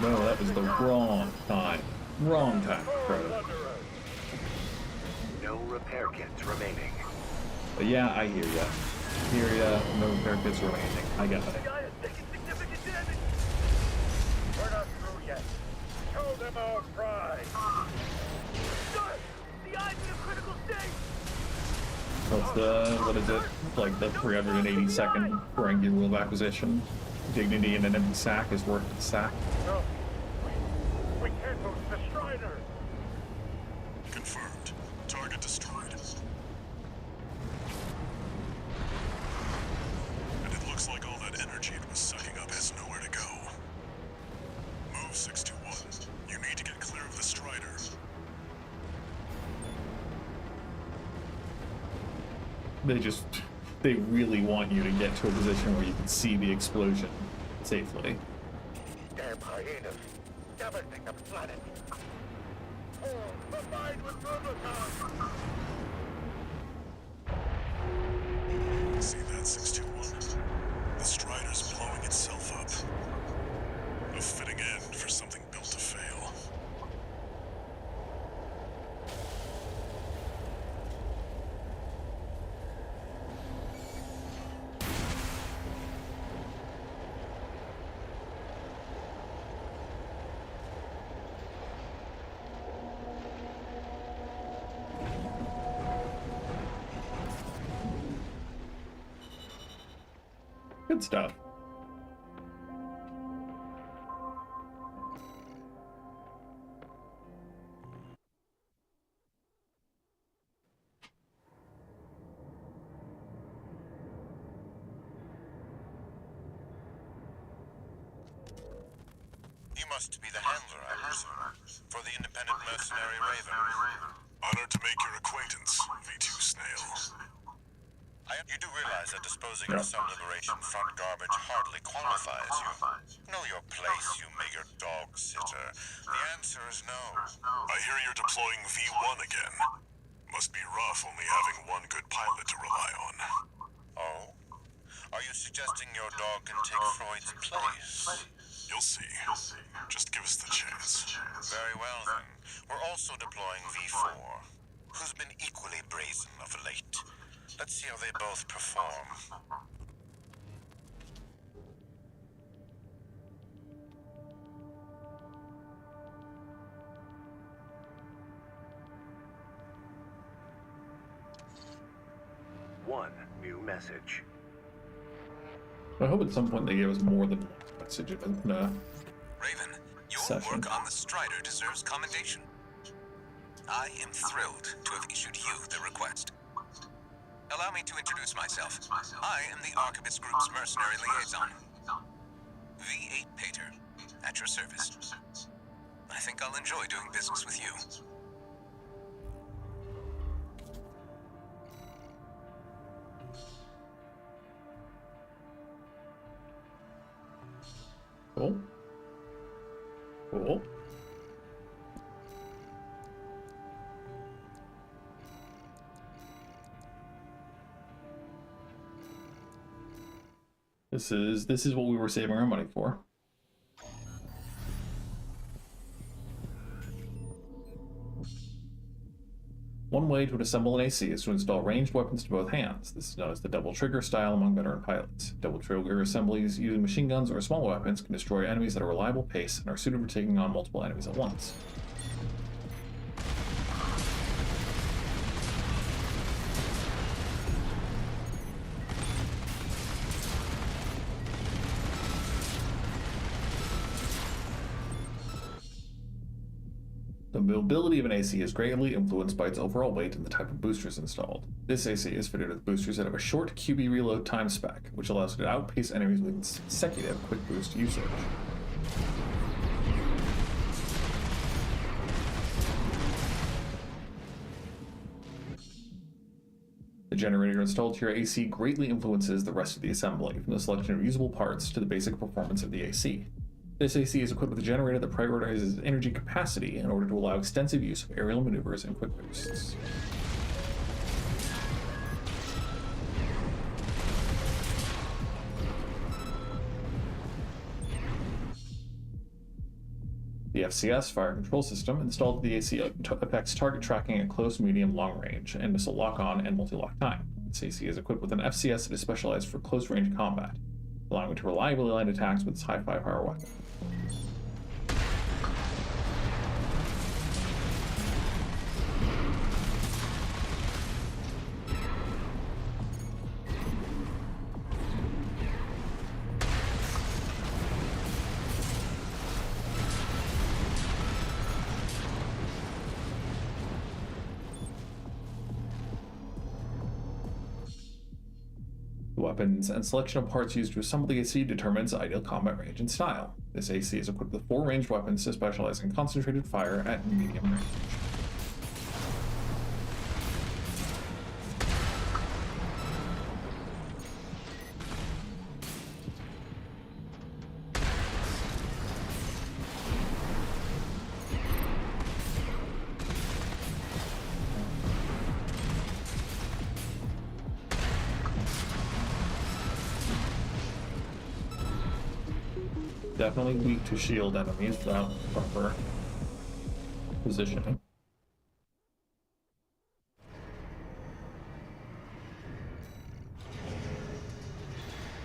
No, that was the wrong time. Wrong time, bro. No repair kits remaining. But yeah, I hear ya. Hear ya. No repair kits remaining. I got it. The Eye has taken significant damage. We're not through yet. Show them our pride. Sir, the Eye's in a critical state. What's the, what is it? Like the 382nd ranking rule of acquisition? Dignity in an empty sack is worth the sack. No, we can't lose the Strider. Confirmed. Target destroyed. And it looks like all that energy it was sucking up has nowhere to go. Move 621. You need to get clear of the Strider. They really want you to get to a position where you can see the explosion safely. Damn hyenas. governing a planet. Combined with Rubicon! See that, 621? The Strider's blowing itself up. A fitting end for something built to fail. Good stuff. You must be the handler, I presume, for the independent mercenary Raven. Honored to make your acquaintance, V2 Snail. You do realize that disposing of some Liberation Front garbage hardly qualifies you. Know your place, you meager dog sitter. The answer is no. I hear you're deploying V1 again. Must be rough only having one good pilot to rely on. Oh? Are you suggesting your dog can take Freud's place? You'll see. Just give us the chance. Very well, then. We're also deploying V4, who's been equally brazen of late. Let's see how they both perform. One new message. I hope at some point they give us more than one message in Raven, your session. work on the Strider deserves commendation. I am thrilled to have issued you the request. Allow me to introduce myself. I am the Archibus Group's mercenary liaison. V8 Pater, at your service. I think I'll enjoy doing business with you. Cool. Cool. This is what we were saving our money for. One way to assemble an AC is to install ranged weapons to both hands. This is known as the double trigger style among veteran pilots. Double trigger assemblies using machine guns or smaller weapons can destroy enemies at a reliable pace and are suited for taking on multiple enemies at once. The mobility of an AC is greatly influenced by its overall weight and the type of boosters installed. This AC is fitted with boosters that have a short QB reload time spec, which allows it to outpace enemies with consecutive quick boost usage. The generator installed to your AC greatly influences the rest of the assembly, from the selection of usable parts to the basic performance of the AC. This AC is equipped with a generator that prioritizes energy capacity in order to allow extensive use of aerial maneuvers and quick boosts. The FCS fire control system installed to the AC affects target tracking at close, medium, long range, and missile lock-on and multi-lock time. This AC is equipped with an FCS that is specialized for close-range combat, allowing it to reliably land attacks with its high firepower weapon. Weapons and selection of parts used to assemble the AC determines ideal combat range and style. This AC is equipped with 4 ranged weapons to specialize in concentrated fire at medium range. Definitely weak to shield enemies without proper positioning.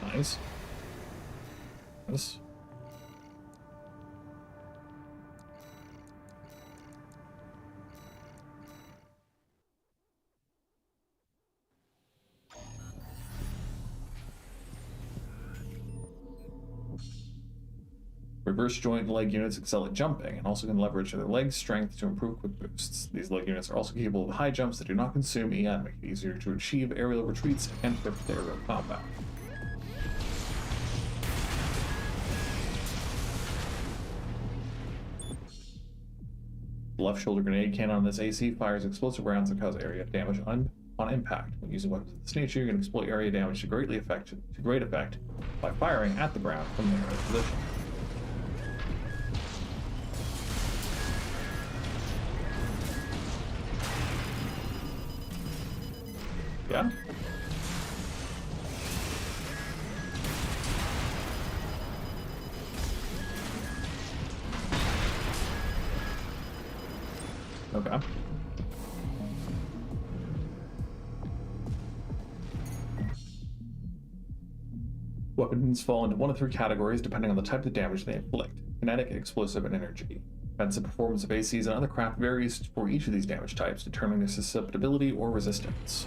Nice. Nice. Reverse joint leg units excel at jumping and also can leverage their leg strength to improve quick boosts. These leg units are also capable of high jumps that do not consume EN, making it easier to achieve aerial retreats and perfect aerial combat. The left shoulder grenade cannon on this AC fires explosive rounds that cause area damage on impact. When using weapons of this nature, you can exploit area damage to great effect by firing at the ground from the aerial position. Yeah. Okay. Weapons fall into one of three categories depending on the type of damage they inflict: kinetic, explosive, and energy. Defensive performance of ACs and other craft varies for each of these damage types, determining their susceptibility or resistance.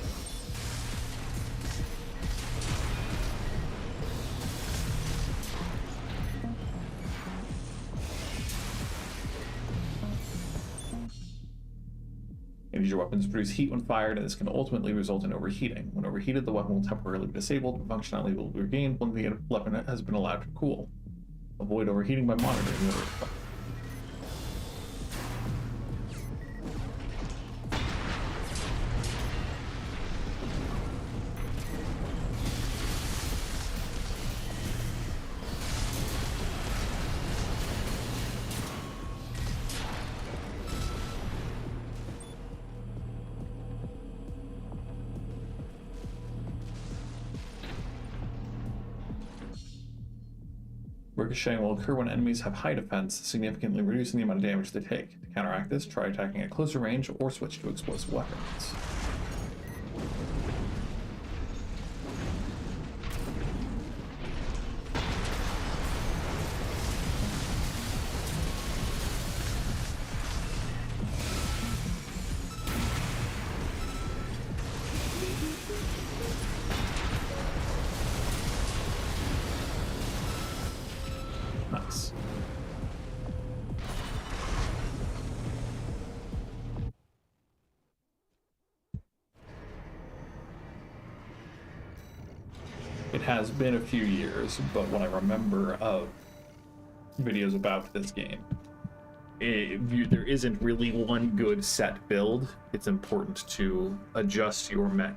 Your weapons produce heat when fired, and this can ultimately result in overheating. When overheated, the weapon will temporarily be disabled, but functionality will be regained when the weapon has been allowed to cool. Avoid overheating by monitoring the weapon. Ricocheting will occur when enemies have high defense, significantly reducing the amount of damage they take. To counteract this, try attacking at closer range or switch to explosive weapons. Nice. It has been a few years, but what I remember of videos about this game, there isn't really one good set build. It's important to adjust your mech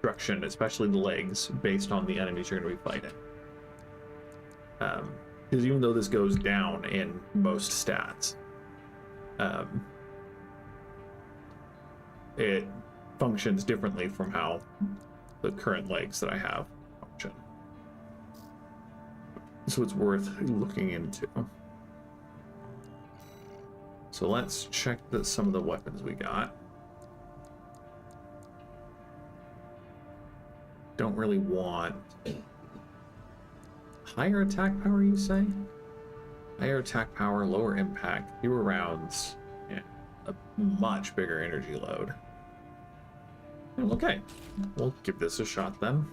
direction, especially the legs, based on the enemies you're going to be fighting. Because even though this goes down in most stats, it functions differently from how the current legs that I have function. So it's worth looking into. So let's check some of the weapons we got. Don't really want higher attack power, you say? Higher attack power, lower impact, fewer rounds, yeah, a much bigger energy load. Okay, we'll give this a shot then.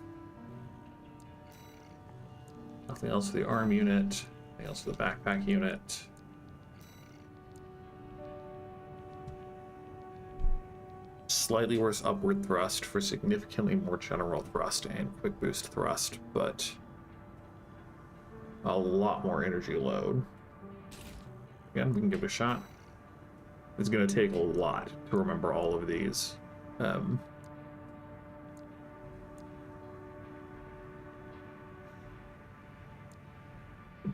Nothing else for the arm unit, nothing else for the backpack unit. Slightly worse upward thrust for significantly more general thrust and quick boost thrust, but a lot more energy load. Again, we can give it a shot. It's going to take a lot to remember all of these.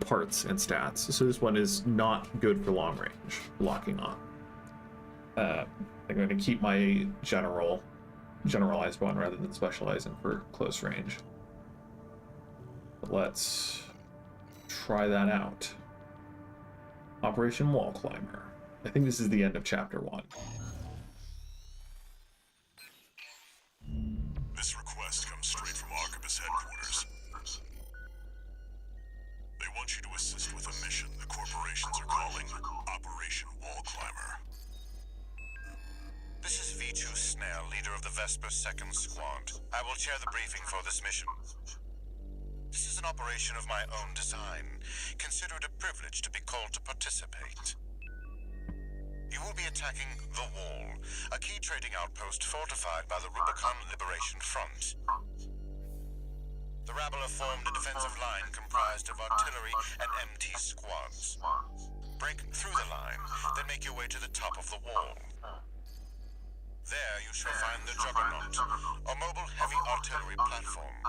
Parts and stats. So this one is not good for long range, locking on. I'm going to keep my generalized one rather than specializing for close range. But let's try that out. Operation Wall Climber. I think this is the end of Chapter 1. This request comes straight from Arquebus headquarters. They want you to assist with a mission the corporations are calling Operation Wall Climber. This is V2 Snell, leader of the Vesper 2nd Squad. I will chair the briefing for this mission. This is an operation of my own design. Consider it a privilege to be called to participate. You will be attacking The Wall, a key trading outpost fortified by the Rubicon Liberation Front. The rabble have formed a defensive line comprised of artillery and MT squads. Break through the line, then make your way to the top of the wall. There you shall find the Juggernaut, a mobile heavy artillery platform.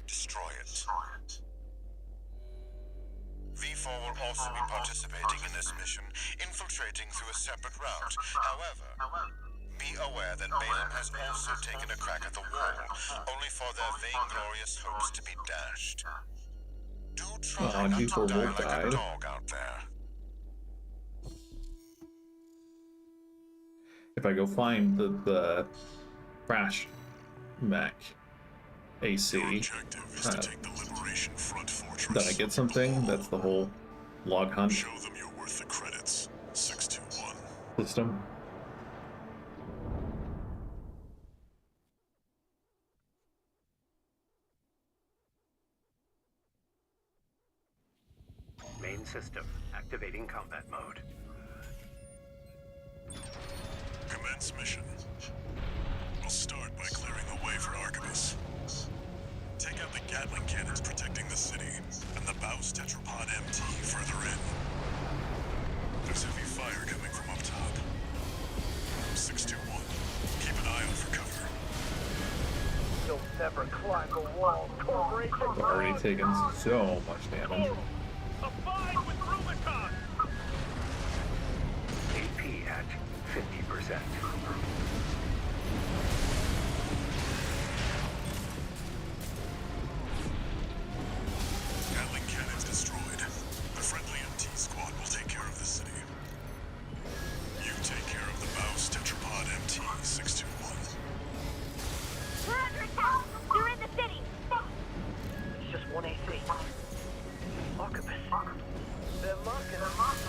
Destroy it. V4 will also be participating in this mission, infiltrating through a separate route. However, be aware that Balaam has also taken a crack at the wall, only for their vainglorious hopes to be dashed. Do try not to die like a dog out there. If I go find the crash mech AC, then I get something. That's the whole log hunt Show them you're worth the credits. 621. system. Main system activating combat mode. Commence mission. We'll start by clearing the way for Arquebus. Take out the Gatling cannons protecting the city, and the Baus Tetrapod MT further in. There's heavy fire coming from up top. 621. Keep an eye out for cover. You'll never climb the wall, Corporation. I've already taken so much damage. Abide with Rubicon! AP at 50%. Gatling cannons destroyed. The friendly MT squad will take care of the city. You take care of the Baus Tetrapod MT 621. We're under attack! They're in the city! It's just one AC. Arquebus. They're marking us.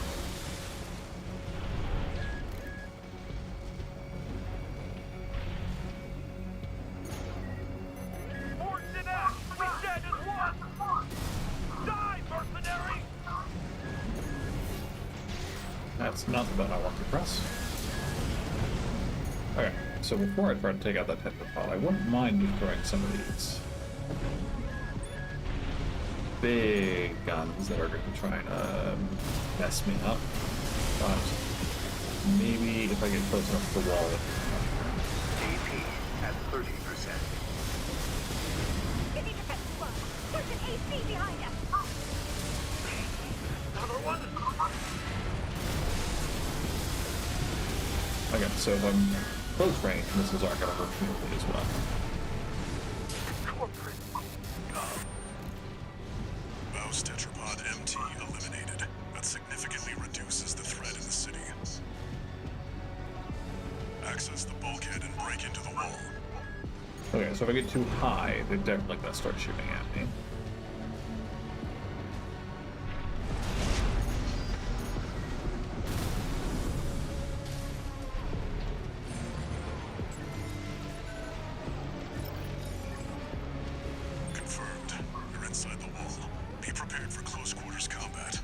Force it out! We stand as one! Die, mercenary! That's not the button I want to press. Okay, so before I try to take out that tetrapod, I wouldn't mind destroying some of these big guns that are going to try and mess me up. But maybe if I get close enough to the wall, AP at 30%. Give me defense squad! There's an AC behind us! Number one! okay, so if I'm close range, missiles aren't going to work smoothly as well. Corporate. Baus Tetrapod MT eliminated. That significantly reduces the threat in the city. Access the bulkhead and break into the wall. Okay, so if I get too high, they're definitely going to start shooting at me. Confirmed. You're inside the wall. Be prepared for close quarters combat.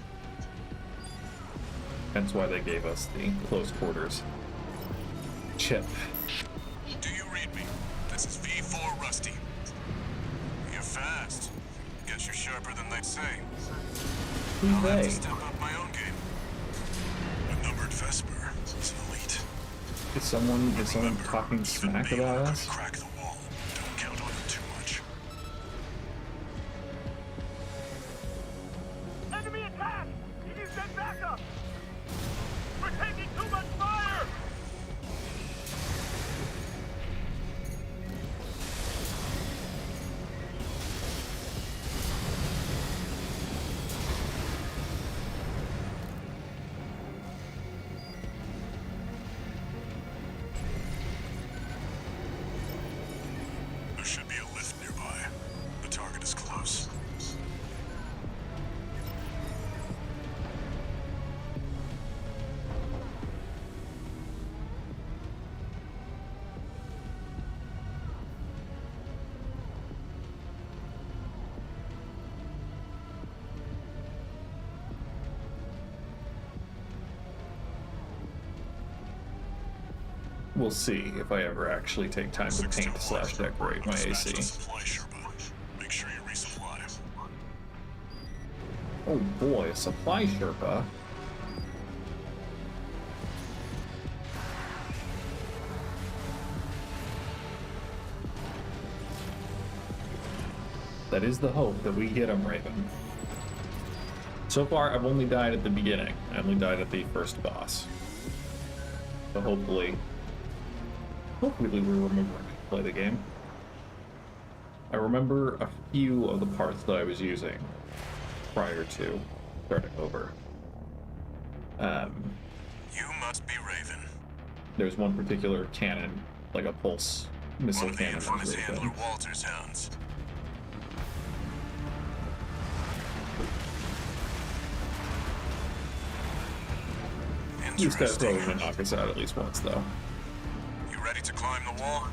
Hence why they gave us the close quarters chip. Do you read me? This is V4 Rusty. You're fast. Guess you're sharper than they'd say. Who's I'll have they? to step up my own game. A numbered Vesper is an elite. Is someone Remember, talking even smack Balaam about could us? crack the wall. Don't count on him too much. Enemy attack! You need that backup! We're taking too much fire! We'll see if I ever actually take time to paint / decorate my Dispatch AC. the supply Sherpa. Make sure you resupply. Oh boy, a supply Sherpa. That is the hope that we get him, Raven. So far, I've only died at the beginning. I only died at the first boss. So hopefully we'll remember to play the game. I remember a few of the parts that I was using prior to starting over. You must be Raven. There's one particular cannon, like a pulse missile One of the cannon. that was infamous really handler good. Walter's hounds. These guys probably Interesting. gonna knock us out at least once, though. You ready to climb the wall?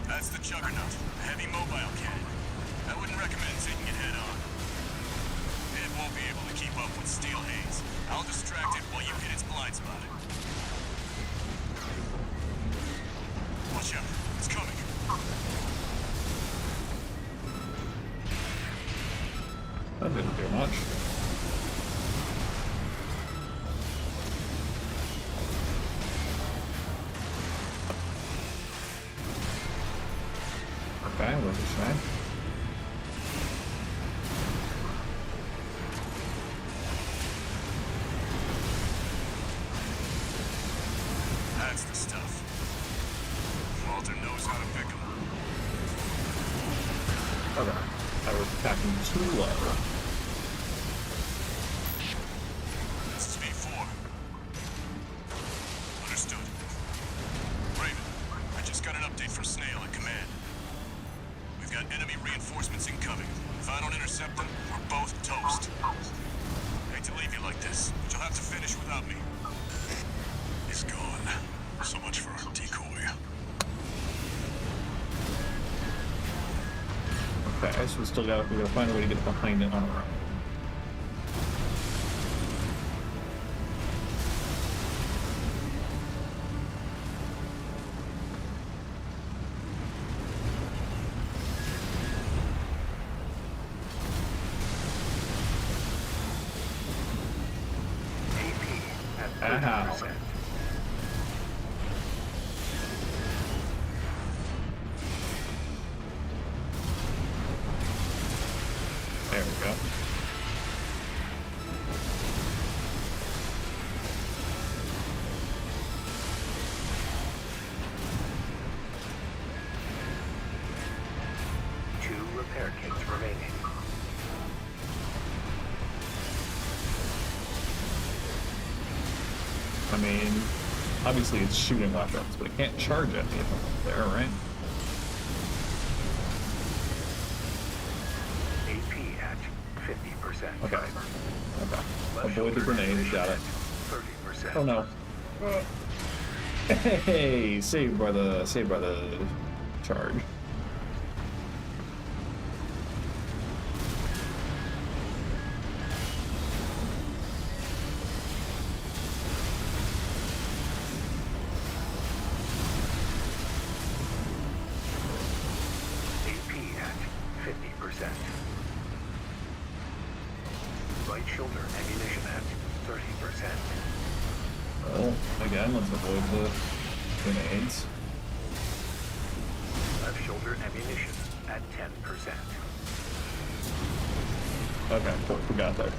That's the Juggernaut, a heavy mobile cannon. I wouldn't recommend taking it head on. It won't be able to keep up with Steel Haze. I'll distract it while you hit its blind spot. Watch out, it's coming. That didn't do much. Okay, worth a try. That's the stuff. Walter knows how to pick 'em. Okay, I was attacking too low. This is V4. Understood. Raven, I just got an update from Snail at command. We've got enemy reinforcements incoming. If I don't intercept them, we're both toast. Hate to leave you like this, but you'll have to finish without me. He's gone. So much for our decoy. Okay, so we gotta find a way to get behind it on our own. AP at Ow. 30%. There we go. Two repair kits remaining. I mean, obviously it's shooting weapons, but it can't charge any of them up there, right? AP at 50%. Okay. Okay. Left Avoid the shoulder grenade, ammunition got it. at 30%. Oh no. Hey, saved by the charge. AP at 50%. Right shoulder ammunition at 30%. Well, again, let's avoid the grenades. Left shoulder ammunition at 10%. Okay, cool, we got there.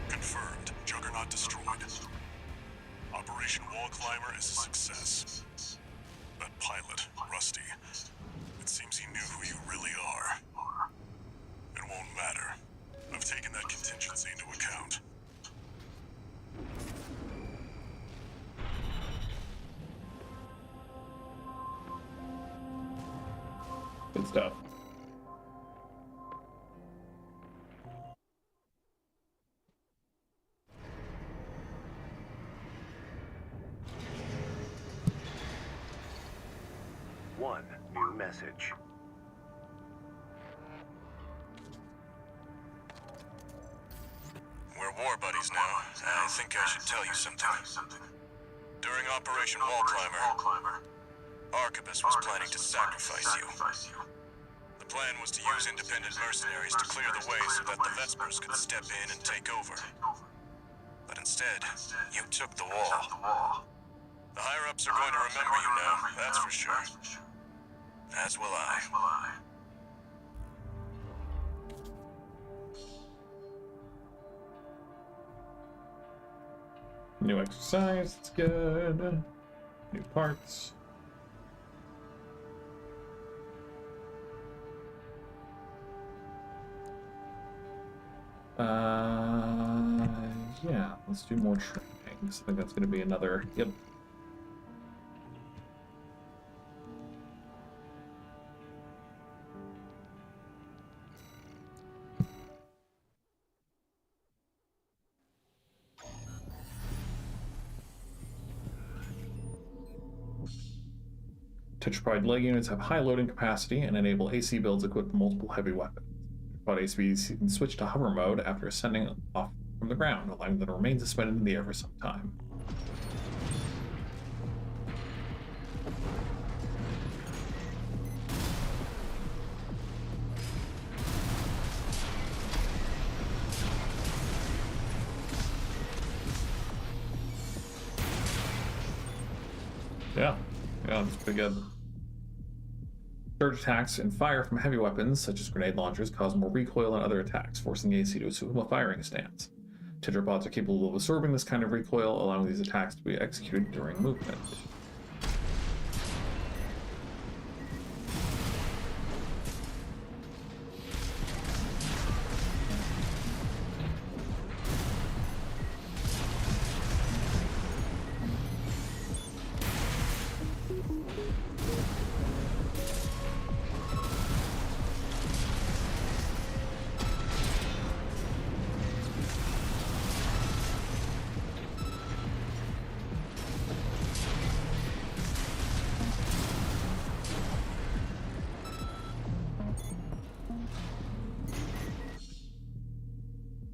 Confirmed. Juggernaut destroyed. Operation Wall Climber is a success. That pilot, Rusty, it seems he knew who you really are. It won't matter. I've taken that contingency into account. Good stuff. message. We're war buddies now. I think I should tell you something. During Operation Wall Climber, Arquebus was planning to sacrifice you. The plan was to use independent mercenaries to clear the way so that the Vespers could step in and take over. But instead, you took the wall. The higher-ups are going to remember you now, that's for sure. As will I. New exercise, it's good. New parts. Yeah, let's do more training. I think that's going to be another. Yep. Tetrapod leg units have high loading capacity and enable AC builds equipped with multiple heavy weapons. Tetrapod ACs can switch to hover mode after ascending off from the ground, allowing them to remain suspended in the air for some time. Yeah, that's pretty good. Charge attacks and fire from heavy weapons, such as grenade launchers, cause more recoil than other attacks, forcing the AC to assume a firing stance. Tetrapods are capable of absorbing this kind of recoil, allowing these attacks to be executed during movement.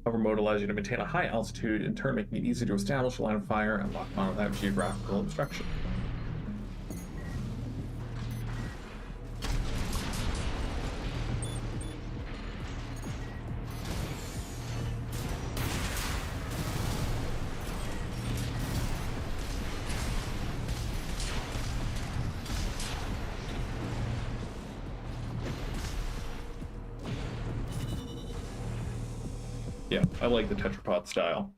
Hover mode allows you to maintain a high altitude, in turn making it easy to establish a line of fire and lock on without geographical obstruction. Yeah, I like the tetrapod style.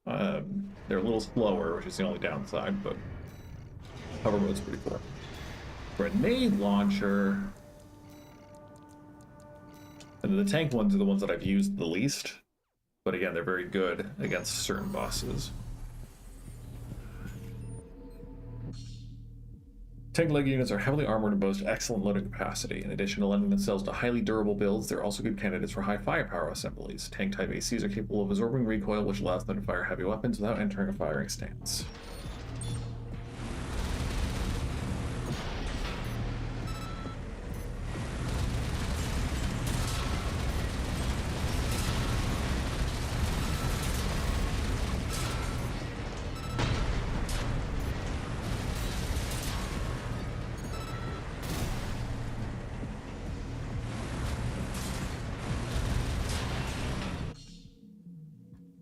They're a little slower, which is the only downside, but hover mode's pretty cool. Grenade launcher. And the tank ones are the ones that I've used the least, but again, they're very good against certain bosses. Tank leg units are heavily armored and boast excellent loading capacity. In addition to lending themselves to highly durable builds, they're also good candidates for high firepower assemblies. Tank-type ACs are capable of absorbing recoil, which allows them to fire heavy weapons without entering a firing stance.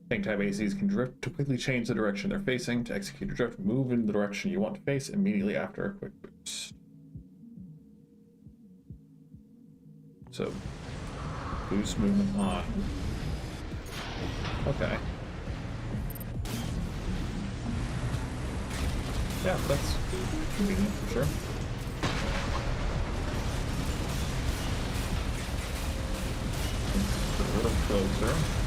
Tank-type ACs can drift to quickly change the direction they're facing. To execute a drift, move in the direction you want to face immediately after a quick boost. So, boost movement on. Okay. Yeah, that's convenient for sure. A little closer.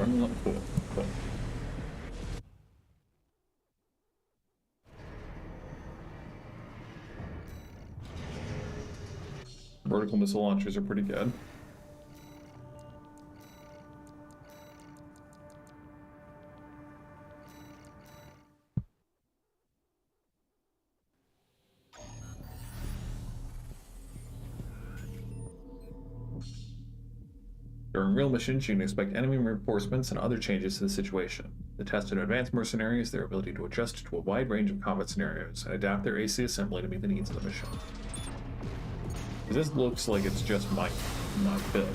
Running up, cool. Cool. Vertical missile launchers are pretty good. During real missions, you can expect enemy reinforcements and other changes to the situation. The test of advanced mercenaries is their ability to adjust to a wide range of combat scenarios and adapt their AC assembly to meet the needs of the mission. This looks like it's just my build.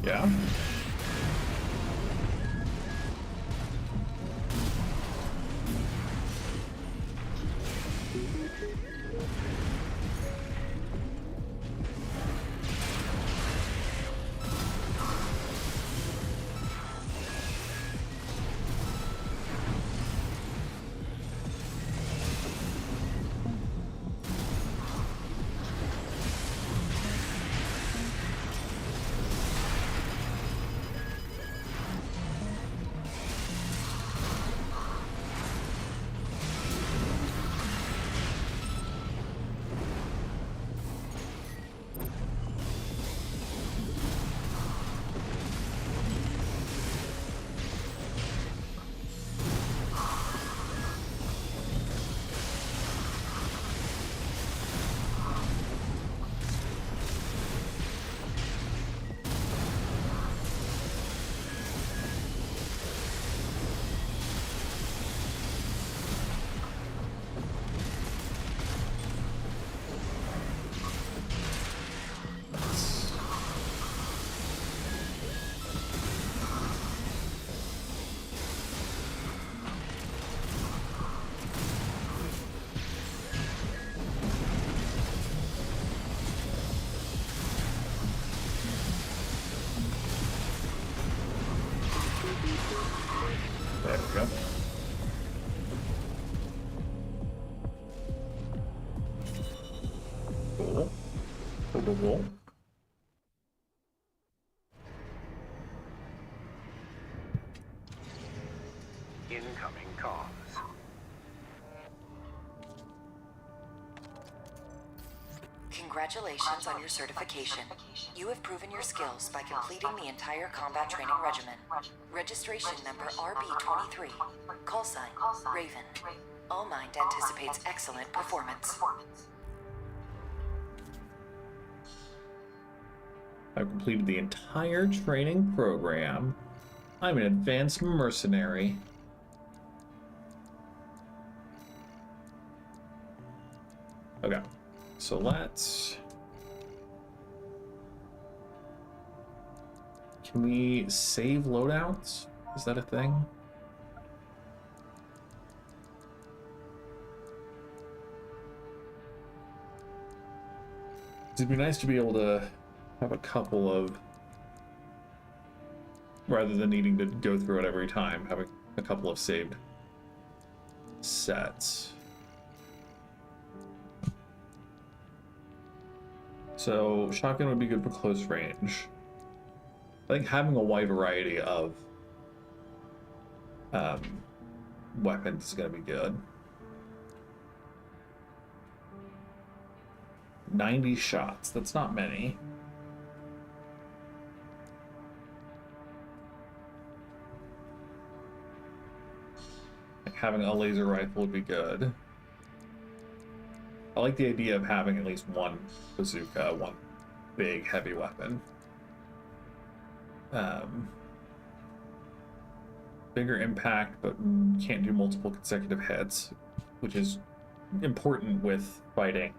Yeah. There we go. Cool. Cool. Incoming comms. Congratulations on your certification. You have proven your skills by completing the entire combat training regimen. Registration number RB23. Call sign, Raven. All Mind anticipates excellent performance. I've completed the entire training program. I'm an advanced mercenary. Okay, so let's... Can we save loadouts? Is that a thing? It'd be nice to be able to have a couple of, rather than needing to go through it every time, having a couple of saved sets. So shotgun would be good for close range. I think having a wide variety of weapons is going to be good. 90 shots, that's not many. Like having a laser rifle would be good. I like the idea of having at least one bazooka, one big heavy weapon. Bigger impact, but can't do multiple consecutive hits, which is important with fighting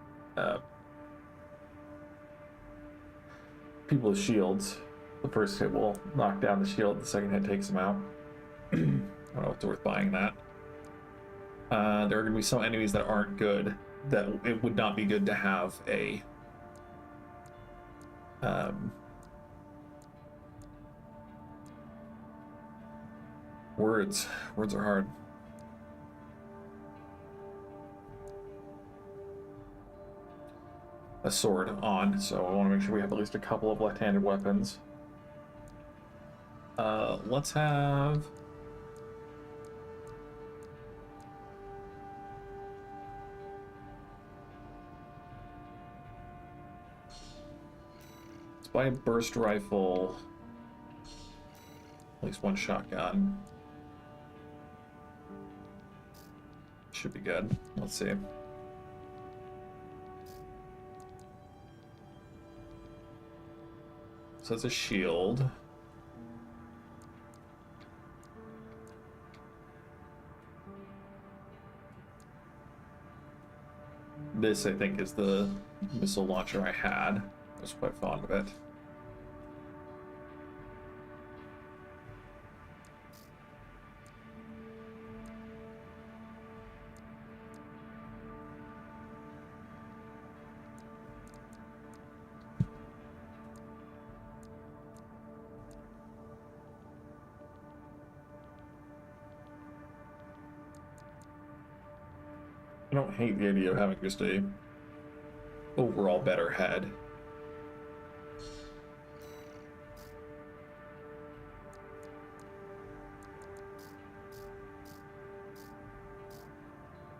people with shields. The first hit will knock down the shield, the second hit takes them out. I don't know if it's worth buying that. There are going to be some enemies that aren't good, that it would not be good to have a words are hard. A sword on, so I want to make sure we have at least a couple of left-handed weapons. Let's have... let's buy a burst rifle. At least one shotgun. Should be good. Let's see. So it's a shield. This, I think, is the missile launcher I had. I was quite fond of it. I don't hate the idea of having just a overall better head.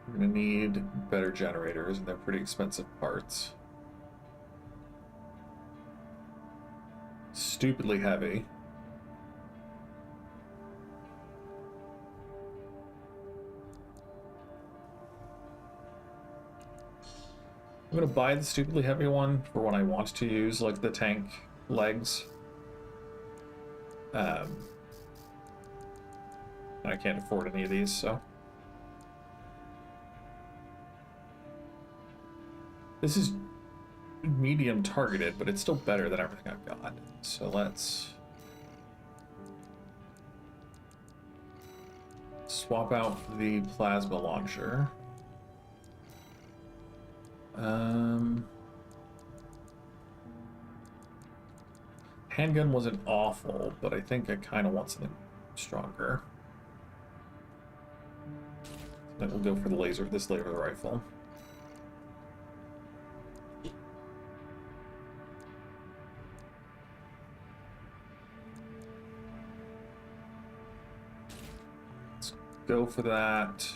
We're gonna need better generators, and they're pretty expensive parts. Stupidly heavy. I'm gonna buy the stupidly heavy one for when I want to use, like, the tank legs. And I can't afford any of these, so. This is medium targeted, but it's still better than everything I've got. So let's swap out the plasma launcher. Handgun wasn't awful, but I think I kind of want something stronger. Then we'll go for the laser, this laser rifle. Let's go for that.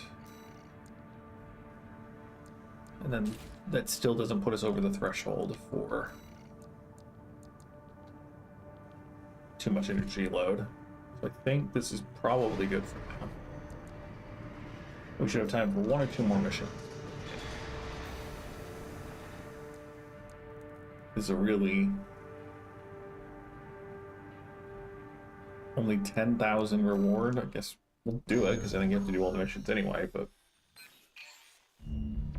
And then that still doesn't put us over the threshold for too much energy load. So I think this is probably good for now. We should have time for one or two more missions. This is a really... only 10,000 reward. I guess we'll do it, because I think you have to do all the missions anyway, but...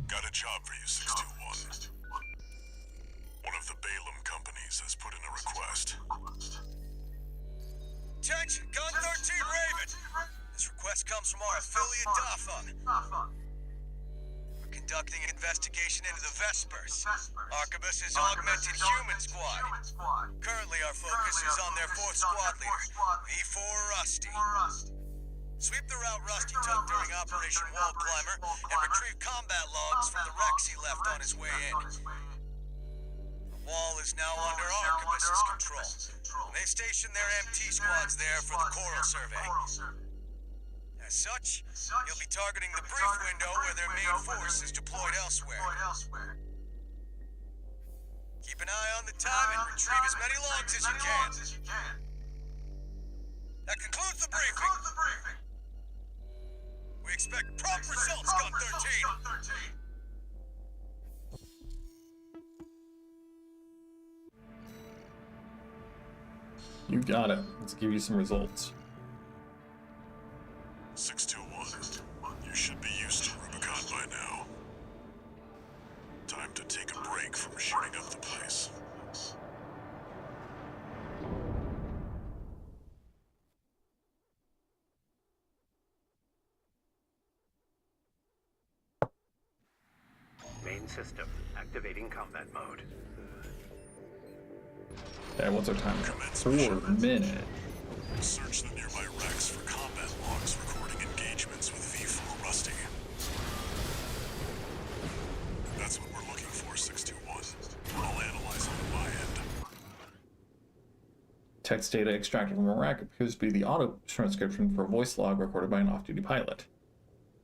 Got a job for you, 621. One of the Balaam companies has put in a request. Attention, Gun 13 Raven! This request comes from our affiliate DAFA. We're conducting an investigation into the Vespers, Arquebus's augmented human squad. Currently our focus is on their 4th squad leader, E4 Rusty. Sweep the route Rusty took during Operation Wall Climber and retrieve combat logs from the wrecks he left on his way in. The wall is now under Arquebus's control, and they've stationed their MT squads there for the Coral survey. As such, you'll be targeting the brief window where their main force is deployed elsewhere. Keep an eye on the time and retrieve as many logs as you can. That concludes the briefing. We expect prompt results, Gun 13! You got it. Let's give you some results. 621, you should be used to Rubicon by now. Time to take a break from shooting up the place. Main system activating combat mode. And what's our time? Commence 4 mission. minutes. Search the nearby wrecks for combat logs recording engagements with V4 Rusty. That's what we're looking for, 621. I'll analyze it on my end. Text data extracted from a rack appears to be the auto transcription for a voice log recorded by an off-duty pilot.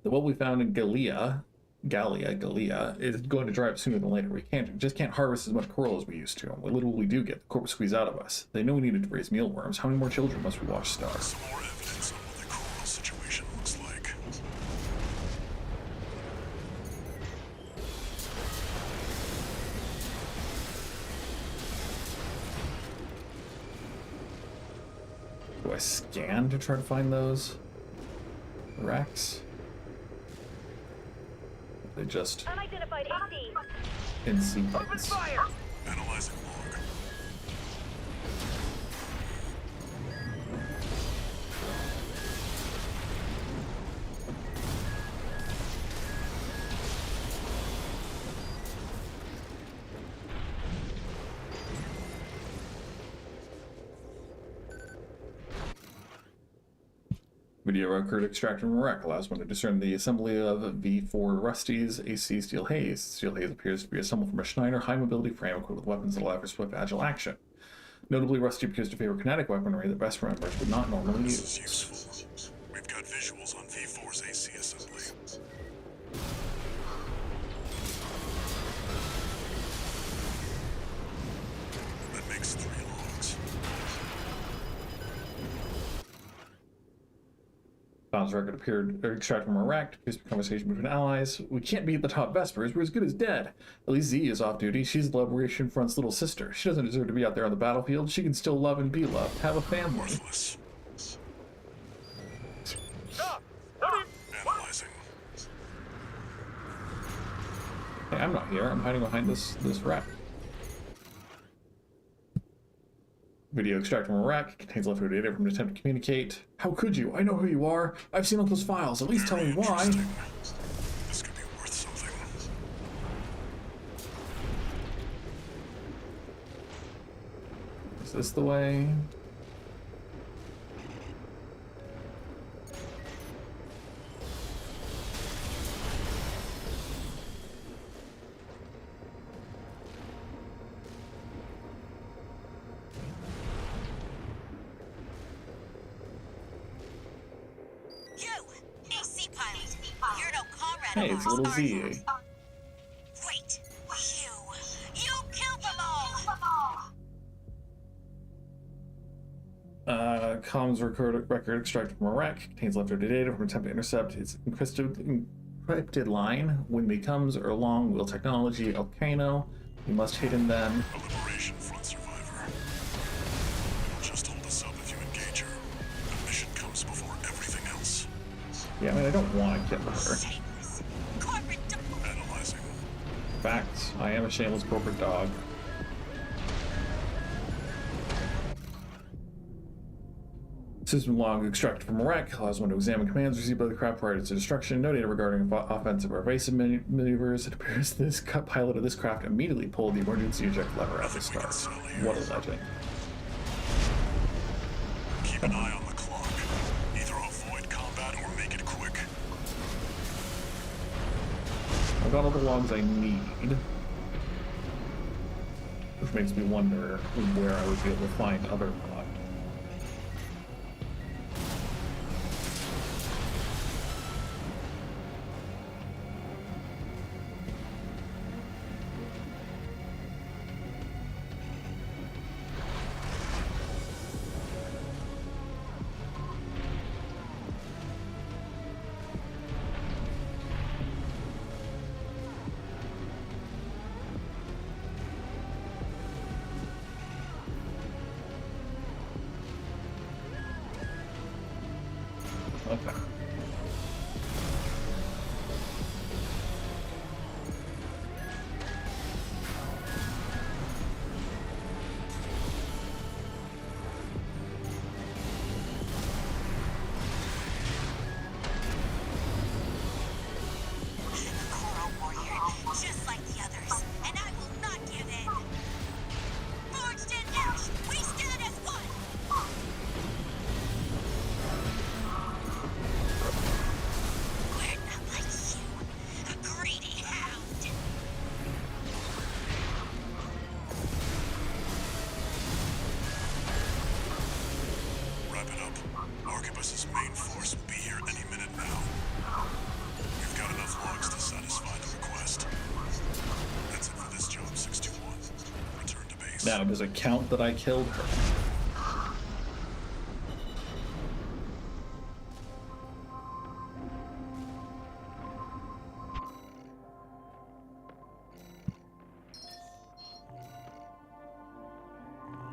The what we found in Gallia is going to dry up sooner than later. We just can't harvest as much coral as we used to. And we literally do get the corpus squeezed out of us. They know we needed to raise mealworms. How many more children must we watch starve? Some more evidence on what the coral situation looks like. Do I scan to try to find those racks? They just Unidentified AC. in Open sequence. fire! Analyzing log. Video record extracted from a wreck allows one to discern the assembly of V4 Rusty's AC Steel Haze. Steel Haze appears to be assembled from a Schneider high-mobility frame equipped with weapons that allow for swift, agile action. Notably, Rusty appears to favor kinetic weaponry that Vesper members would not normally This is use. useful. We've got visuals on V4's AC assembly. That makes 3 logs. Bomb's record appeared extracted from a rack to appears to be a conversation between allies. We can't beat the top Vespers. We're as good as dead. At least Z is off duty. She's the Liberation Front's little sister. She doesn't deserve to be out there on the battlefield. She can still love and be loved. Have a family. Worthless. Stop! Analyzing. Hey, I'm not here. I'm hiding behind this rack. Video extracted from a rack contains leftover data from an attempt to communicate. How could you? I know who you are. I've seen all those files. At least tell me why. Interesting. This could be worth something. Is this the way? You, AC pilot. You're no comrade Hey, of it's ours, little are you? Z. Wait, you killed them all. Comms record extracted from a rack contains leftover data from an attempt to intercept its encrypted line. When becomes or long wheel technology, Elcano. You must hit him then. A Liberation Front survivor. Just hold us up if you engage her. The mission comes before everything else. Yeah, I mean, I don't want to kill her. Shameless. Corporate Analyzing. Facts. I am a shameless corporate dog. System log extracted from a rack allows one to examine commands received by the craft prior to its destruction. No data regarding offensive or evasive maneuvers. It appears this pilot of this craft immediately pulled the emergency eject lever at the start. What a legend. Keep an eye on the clock. Either avoid combat or make it quick. I've got all the logs I need. Which makes me wonder where I would be able to find other logs. Okay. Coral warrior, just like Arquebus's main force will be here any minute now. We've got enough logs to satisfy the request. That's it for this job, 621. Return to base. Now, does it count that I killed her?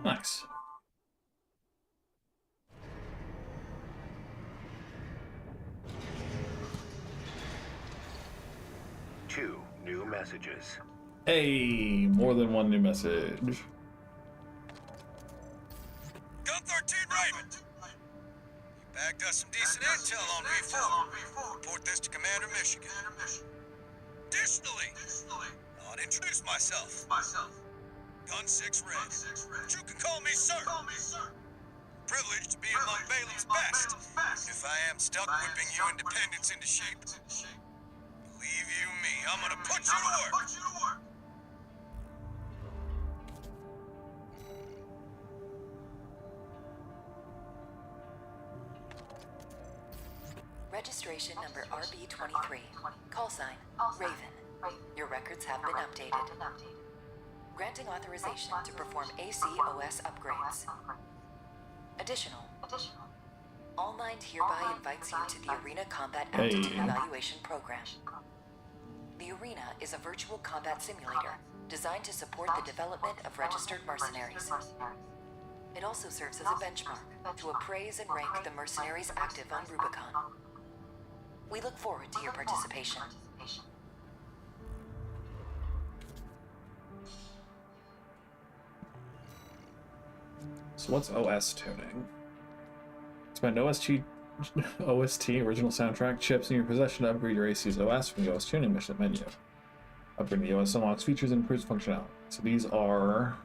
Nice. Two new messages. Hey, more than one new message. Gun 13 Raven! You bagged us some decent intel on V4. Report this to Commander Michigan. Additionally, I want to introduce myself. Gun 6 Red. But you can call me sir. Privileged to be among Balem's best. If I am stuck whipping you independents into shape, believe you me, I'm gonna put you to work. Registration number RB23. Call sign, Raven. Your records have been updated. Granting authorization to perform ACOS upgrades. Additional. All Mind hereby invites you to the Arena Combat Aptitude Evaluation Program. The Arena is a virtual combat simulator designed to support the development of registered mercenaries. It also serves as a benchmark to appraise and rank the mercenaries active on Rubicon. We look forward to your participation. So what's OS tuning? Spend OST original soundtrack chips in your possession to upgrade your AC's OS from the OS tuning mission menu. Upgrading the OS unlocks features and improves functionality. So these are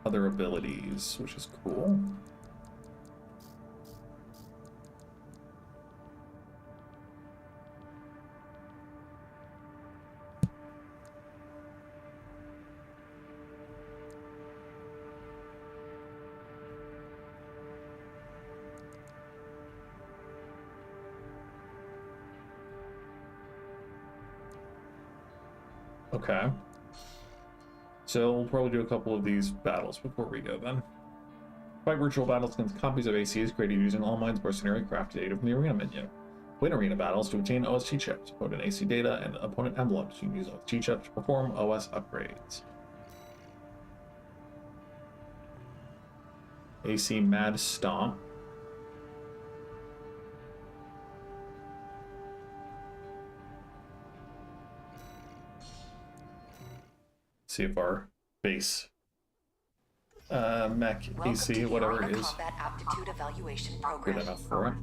other abilities, which is cool. Okay. So we'll probably do a couple of these battles before we go then. Fight virtual battles against copies of ACs created using All Mind's mercenary crafted data from the arena menu. Win arena battles to obtain OST chips, opponent AC data, and opponent emblems. You can use OST chips to perform OS upgrades. AC Mad Stomp. See if our base mech AC, whatever it is, Combat Aptitude Evaluation good Program. enough for it.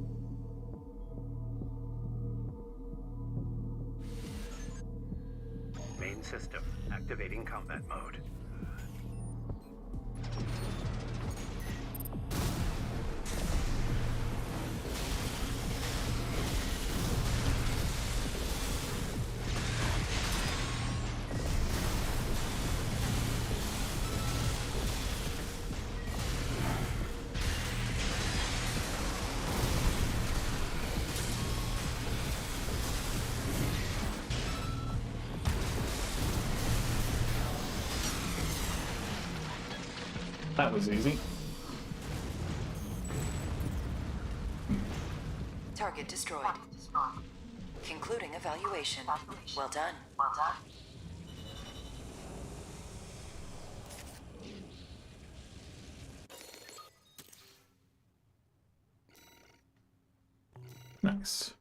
Main system activating combat mode. That was easy. Target destroyed. Concluding evaluation. Well done. Nice.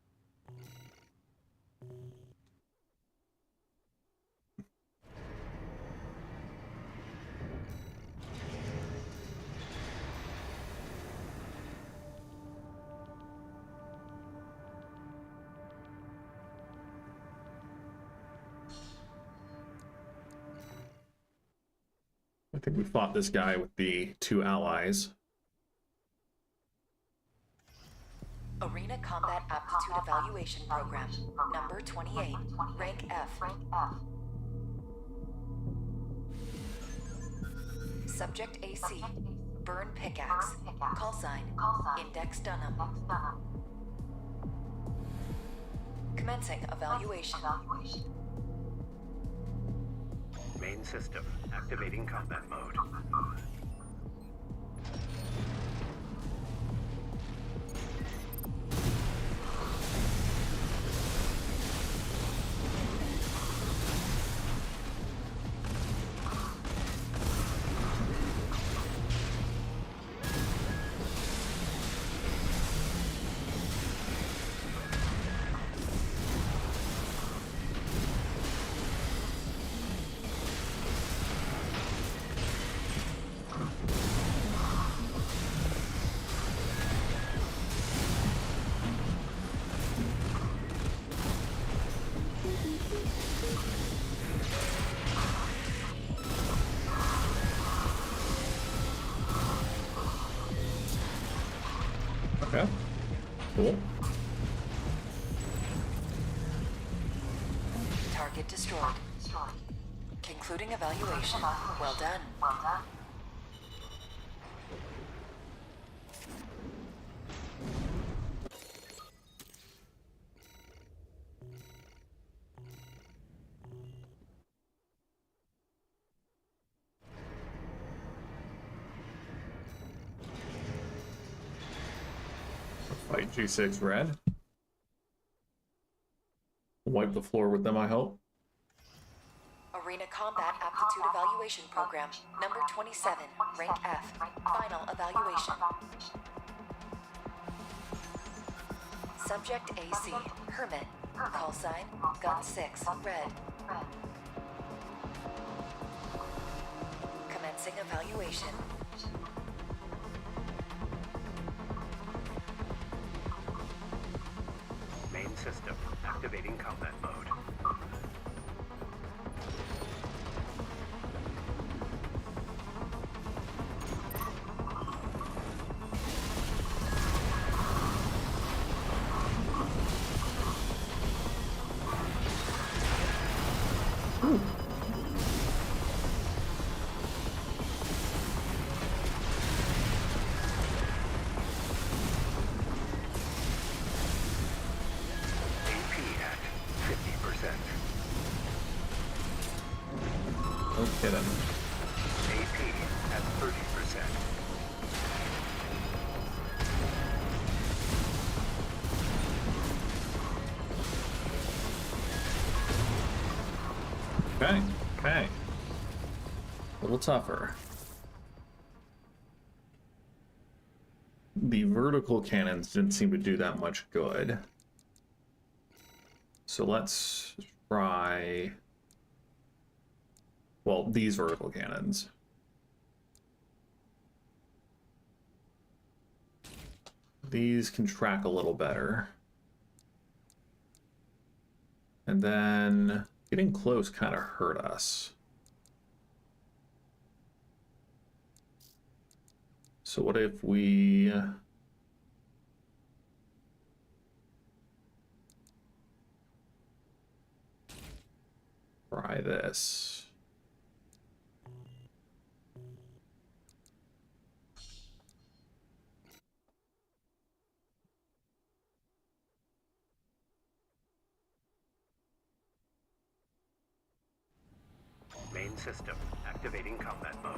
I think we fought this guy with the two allies. Arena Combat Aptitude Evaluation Program. Number 28. Rank F. Subject AC. Burn pickaxe. Call sign. Index Dunham. Commencing evaluation. Main system activating combat mode. Okay. Cool. Target destroyed. Concluding evaluation. Well done. Fight G6 red. Wipe the floor with them, I hope. Arena Combat Aptitude Evaluation Program, number 27, rank F. Final evaluation. Subject AC, Hermit. Call sign, Gun 6, red. Commencing evaluation. Main system activating combat mode. No kidding. AP at 30%. Okay, okay. A little tougher. The vertical cannons didn't seem to do that much good. So let's try... well, these vertical cannons. These can track a little better. And then getting close kind of hurt us. So what if we... try this? Main system activating combat mode.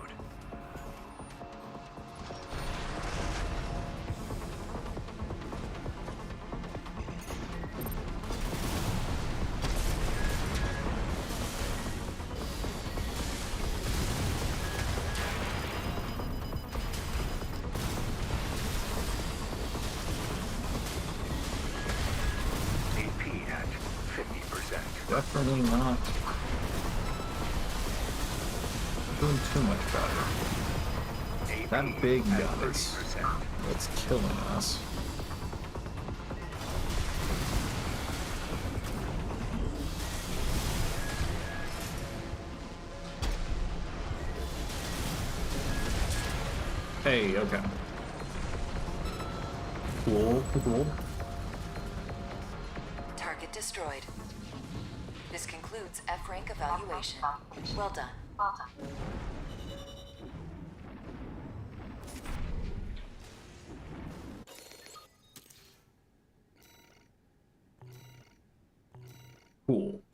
AP at 50%. Definitely not doing too much better. That big gun is what's killing us. Hey, okay. Cool, cool. Target destroyed. This concludes F rank evaluation. Well done.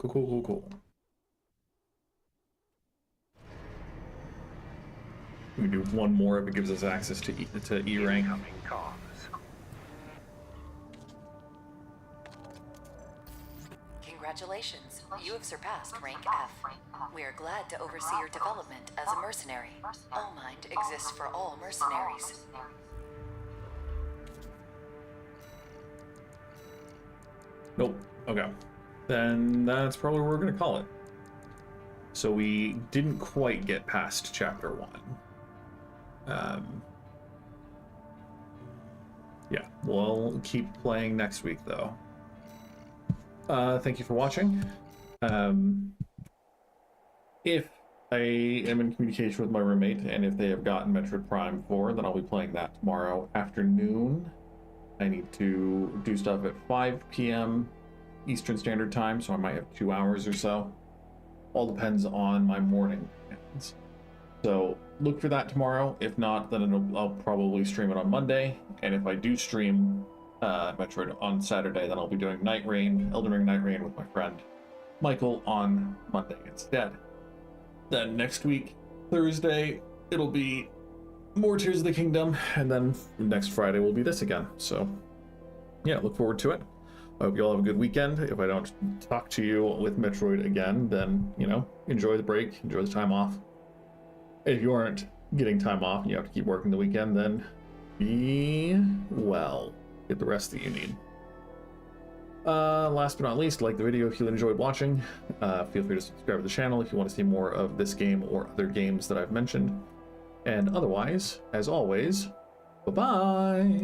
Cool. We can do one more if it gives us access to E rank. Incoming comms. Congratulations, you have surpassed rank F. We are glad to oversee your development as a mercenary. All Mind exists for all mercenaries. Nope. Okay. Then that's probably what we're going to call it. So we didn't quite get past chapter 1. Yeah, we'll keep playing next week, though. Thank you for watching. If I am in communication with my roommate, and if they have gotten Metroid Prime 4, then I'll be playing that tomorrow afternoon. I need to do stuff at 5 p.m. Eastern Standard Time, so I might have 2 hours or so. All depends on my morning plans. So look for that tomorrow. If not, then I'll probably stream it on Monday. And if I do stream Metroid on Saturday, then I'll be doing Night Rain, Elden Ring Night Rain with my friend Michael on Monday instead. Then next week, Thursday, it'll be more Tears of the Kingdom, and then next Friday will be this again. So yeah, look forward to it. I hope you all have a good weekend. If I don't talk to you with Metroid again, then, you know, enjoy the break, enjoy the time off. If you aren't getting time off and you have to keep working the weekend, then be well. Get the rest that you need. Last but not least, like the video if you enjoyed watching. Feel free to subscribe to the channel if you want to see more of this game or other games that I've mentioned. And otherwise, as always, bye-bye!